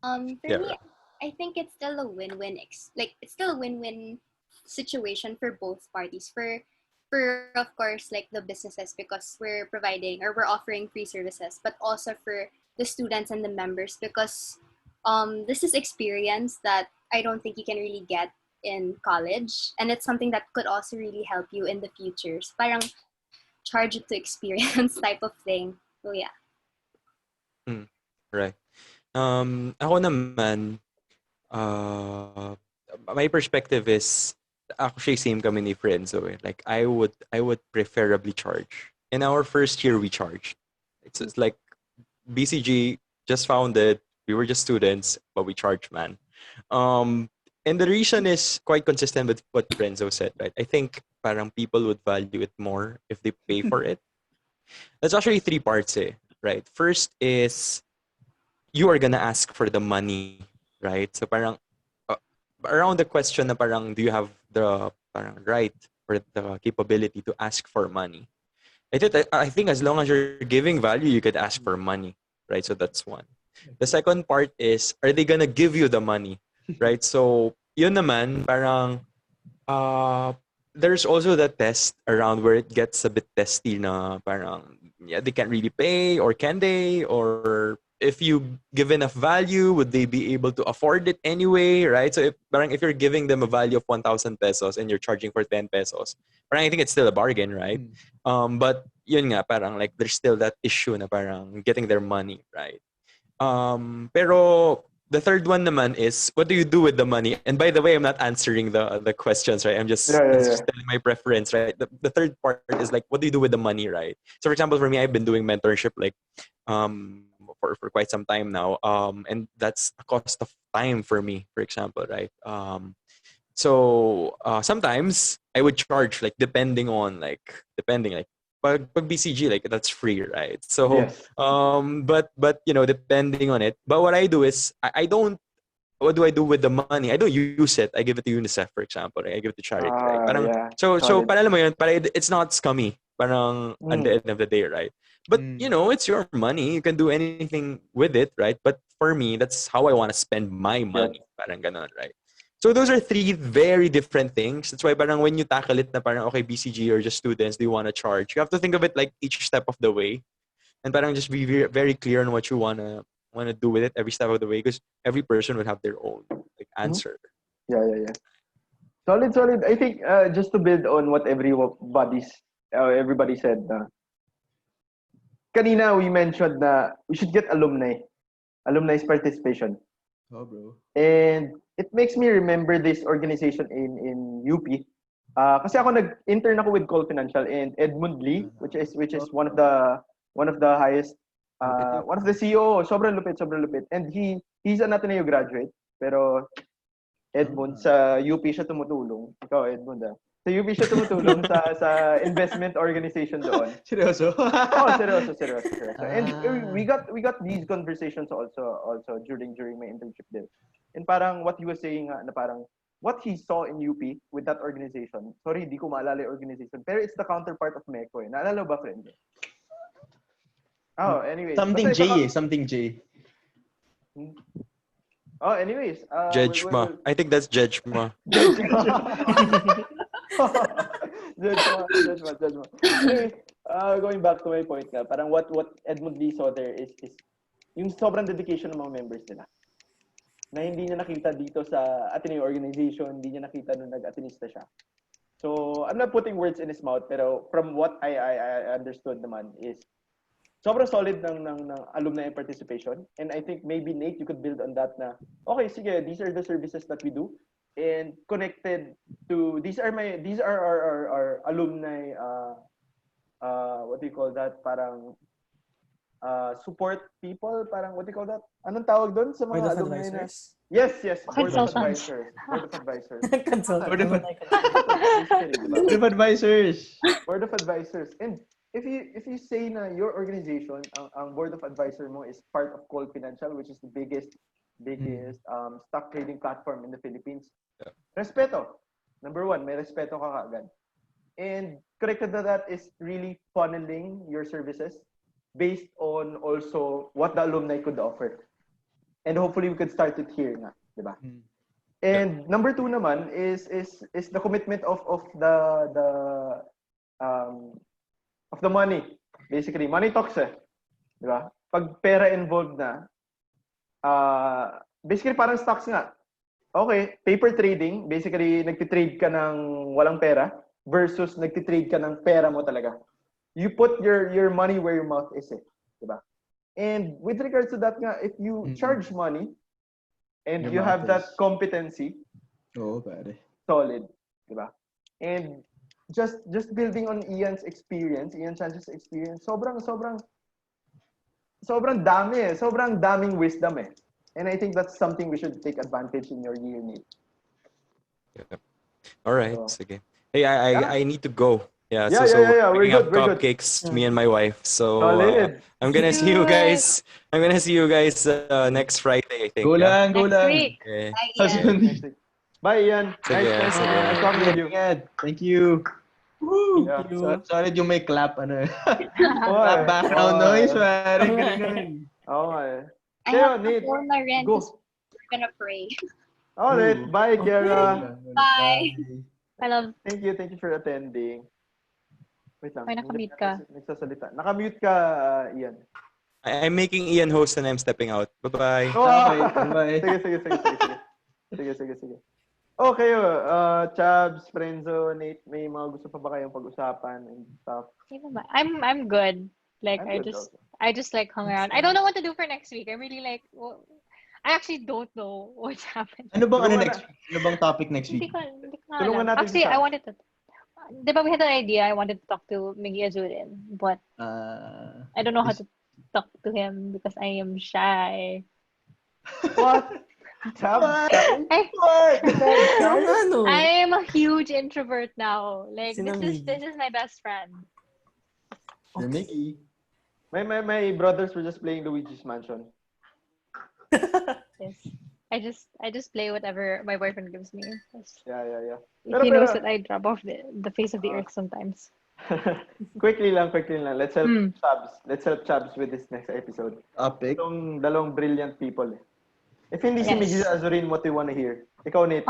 For Yeah, me, I think it's still a win-win. Like it's still a win-win situation for both parties. For of course like the businesses because we're providing or we're offering free services, but also for the students and the members because this is experience that I don't think you can really get in college, and it's something that could also really help you in the future. So parang charge it to experience type of thing. So yeah. mm, right. Ako naman, uh, my perspective is actually same kami ni Friendzo eh. Like I would preferably charge. In our first year, we charged. It's like BCG just founded. We were just students, but we charged, man. And the reason is quite consistent with what Renzo said, right? I think parang people would value it more if they pay for it. That's actually three parts, eh, right? First is you are gonna ask for the money, right? So parang uh, around the question na parang do you have the parang right or the capability to ask for money? I think as long as you're giving value, you could ask for money, right? So that's one. The second part is, are they gonna give you the money, right? So yun naman, parang uh, there's also the test around where it gets a bit testy na parang yeah, they can't really pay or can they, or if you give enough value, would they be able to afford it anyway, right? So if you're giving them a value of 1,000 pesos and you're charging for 10 pesos, parang I think it's still a bargain, right? But yun nga, parang like there's still that issue na parang getting their money, right? Pero the third one naman is what do you do with the money? And by the way, I'm not answering the questions, right? Yeah, yeah, It's yeah. just telling my preference, right? The third part is like what do you do with the money, right? So for example, for me, I've been doing mentorship like for quite some time now. And that's a cost of time for me, for example, right? So sometimes I would charge like depending like pag BCG like that's free, right? So Yes. but depending on it. But what I do is I don't what do I do with the money? I don't use it. I give it to UNICEF, for example. Right? I give it to charity, right? Parang Yeah. so Solid. para alam mo yun, para it's not scummy. Parang at the Mm. end of the day, right? But it's your money. You can do anything with it, right? But for me, that's how I want to spend my Yep. money. Parang ganon, right? So those are three very different things. That's why parang when you tackle it na parang okay, BCG or just students, do you want to charge? You have to think of it like each step of the way. And parang just be very, very clear on what you wanna do with it every step of the way because every person would have their own like Mhm. answer. Yeah, yeah, yeah. Solid, solid. I think just to build on what everybody said. Kanina we mentioned na we should get alumni's participation, Oh, bro. and it makes me remember this organization in UP. Kasi ako nag-intern ako with Call Financial and Edmund Lee, which is one of the highest one of the CEO, sobrang lupit. And he's an Ateneo graduate, pero Edmund sa UP siya tumutulong. Ikaw Edmund Sa UP siya tumutulong sa investment organization doon. Seryoso? Seryoso. And we got these conversations also during my internship there. And parang what he was saying na parang what he saw in UP with that organization. Sorry, hindi ko maalala yung organization, pero it's the counterpart of MECO. Naalala ba, friend? Anyway. Something J. Anyways. Judgma. I think that's Judgma. Judgma. Anyways, going back to my point parang what Edmund Lee saw there is yung sobrang dedication ng mga members nila. Na hindi niya nakita dito sa Ateneo organization, hindi niya nakita nung nag-Atenista siya. So, I'm not putting words in his mouth, pero from what I understood naman is sobrang solid ng alumni participation. And I think maybe Nate, you could build on that na, okay, sige, these are the services that we do. And connected to, these are our alumni, what do you call that? Parang, support people, parang what do you call that? Anong tawag doon sa mga alumni na? Yes. Board of advisors. Board of advisors. And if you say na your organization, ang board of advisor mo is part of Call Financial, which is the biggest stock trading platform in the Philippines. Yeah. Respeto. Number one, may respeto ka kaagad. And connected to that is really funneling your services based on also what the alumni could offer. And hopefully we could start it here nga, di ba? And number two naman is the commitment of the money. Basically, money talks di ba? Pag pera involved na, basically parang stocks nga. Okay, paper trading, basically nagtitrade ka ng walang pera versus nagtitrade ka ng pera mo talaga. You put your money where your mouth is, di ba? And with regards to that nga, if you charge money and your you have that competency, pare. Solid, di ba? And just building on Ian Sanchez's experience, sobrang dami sobrang daming wisdom And I think that's something we should take advantage in your year, Nate. Yeah. All right, sige. Hey, I need to go. Yeah, we're good, have cupcakes, me and my wife. So I'm gonna see you guys. Next Friday, I think. Go lang. Okay. Bye, Ian. Nice talking with you. Thank you. Woo! Yeah. Sorry yung may clap, clap background noise, man. I have to phone my rent. We're gonna pray. Alright, bye, Kiara. Bye. I love. Thank you for attending. Wait lang. Ay, nakamute ka. Nagsasalita. Nakamute ka, Ian. I'm making Ian host and I'm stepping out. Bye-bye. Bye. Sige. Okay, Chabs, Frenzo, Nate, may mga gusto pa ba kayong pag-usapan and stuff? I'm good. Like I'm good I just like hung around. I don't know what to do for next week. I'm really like, I actually don't know what's happening. Ano bang topic next week? Hindi ko alam. Actually, I wanted to. Diba we had an idea. I wanted to talk to Miggy Azurin, but I don't know how to talk to him because I am shy. What? I am a huge introvert now. Like this is my best friend. You're Mickey. My brothers were just playing Luigi's Mansion. Yes. I just play whatever my boyfriend gives me. Yeah. He knows that I drop off the face of the earth sometimes. Quickly lang. Let's help Chabs. Let's help Chabs with this next episode. Topic. Itong dalawang brilliant people. If hindi si Miggy Azurin, what do you want to hear? Ikaw, Nate.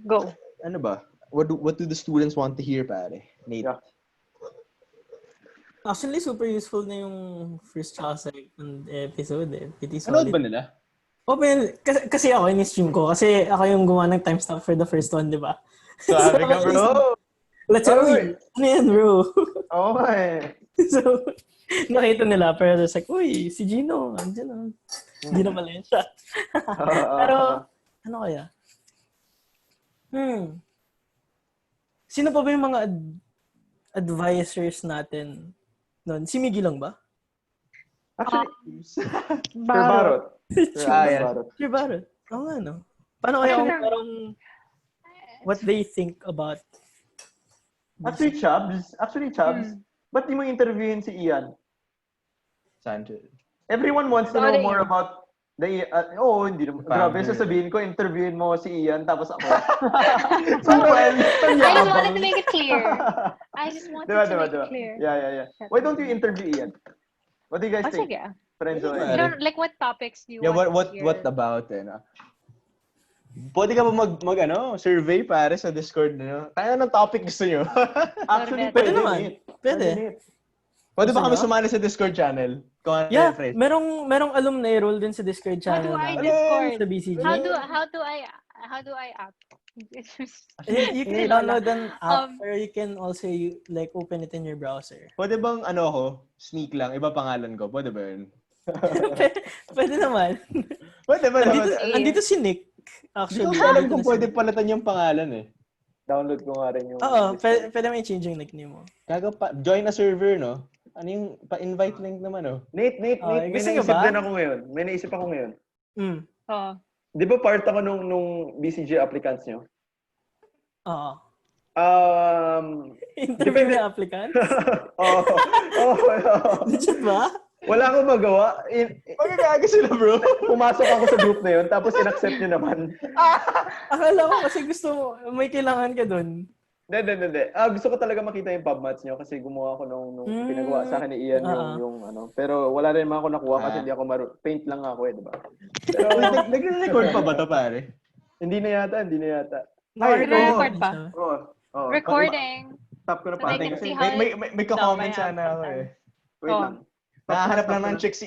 Go. Ano ba? What do the students want to hear, pare? Nate. Yeah. Actually, super useful na yung first tsaka second episode Pretty Ano solid. ba nila? Open, kasi ako in-stream ko. Kasi ako yung gumawa ng timestamp for the first one, di ba? Sabi ka, bro. Let's go. Ano yan, bro? Okay. So, nakita nila. Pero it's like, uy, si Gino. Andiyan. Hindi na pala yun siya. Pero, ano kaya? Sino pa ba yung mga advisors natin noon? Si Miggy lang ba? Actually, Sir Barot. Barot. Barot. Sir Barot. Oo nga, no? Paano kaya kung parang what they think about Actually, Chubbs, ba't di mo interviewin si Ian? Sanchez. Everyone wants to know more Ian. about hindi naman. Grabe, Founder. sasabihin ko, interviewin mo si Ian, tapos ako. I just wanted to make it clear. I just wanted Diba? to make it clear. Yeah. Why don't you interview Ian? What do you guys think? Sige. Friendzo. Diba? You don't, like, what topics do you Yeah, want what to hear? what about Pwede ka ba mag survey pare sa Discord Kaya anong topic gusto niyo? Actually, Pwede pwede naman. Pwede. Pwede ba Gusto kami niyo? sumali sa Discord channel? Kung ano Yeah, yung phrase. merong alumni role din sa Discord How channel do I namin. Discord? Sa BCG. How do I app? You can download an app or you can also like open it in your browser. Pwede bang sneak lang, iba pangalan ko. Pwede ba yun? Pwede naman. Pwede ba? Andito si Nick. Actually, Hindi ko alam andito kung na si pwede Nick. palitan yung pangalan eh. Download ko nga rin yung... Oo, pwede may change yung nickname mo. Join a server, no? Ano yung pa-invite link naman, no? Nate, may gusto niyo naisip ba? din ako ngayon. May naisip ako ngayon. Oh. Di ba part ako nung BCG applicants nyo? Oo. Depende- Interview na applicant? Legit ba? Wala akong magawa. Magagaga sila, bro. Pumasok ako sa group na yun, tapos in-accept nyo naman. Akala ko kasi gusto mo, may kailangan ka dun. Hindi. Gusto ko talaga makita yung pubmats nyo kasi gumawa ako nung pinagawa sa akin ni Ian yung ano. Pero wala rin naman ako nakuha kasi hindi ako paint lang ako di ba? Pero Nagre-record pa ba to, pare? hindi na yata. Nagre-record pa? Oo. Recording. Stop ko na So they pati can kasi see how May comment dumb I am sana ako eh. wait lang. Nakahanap lang ng chick si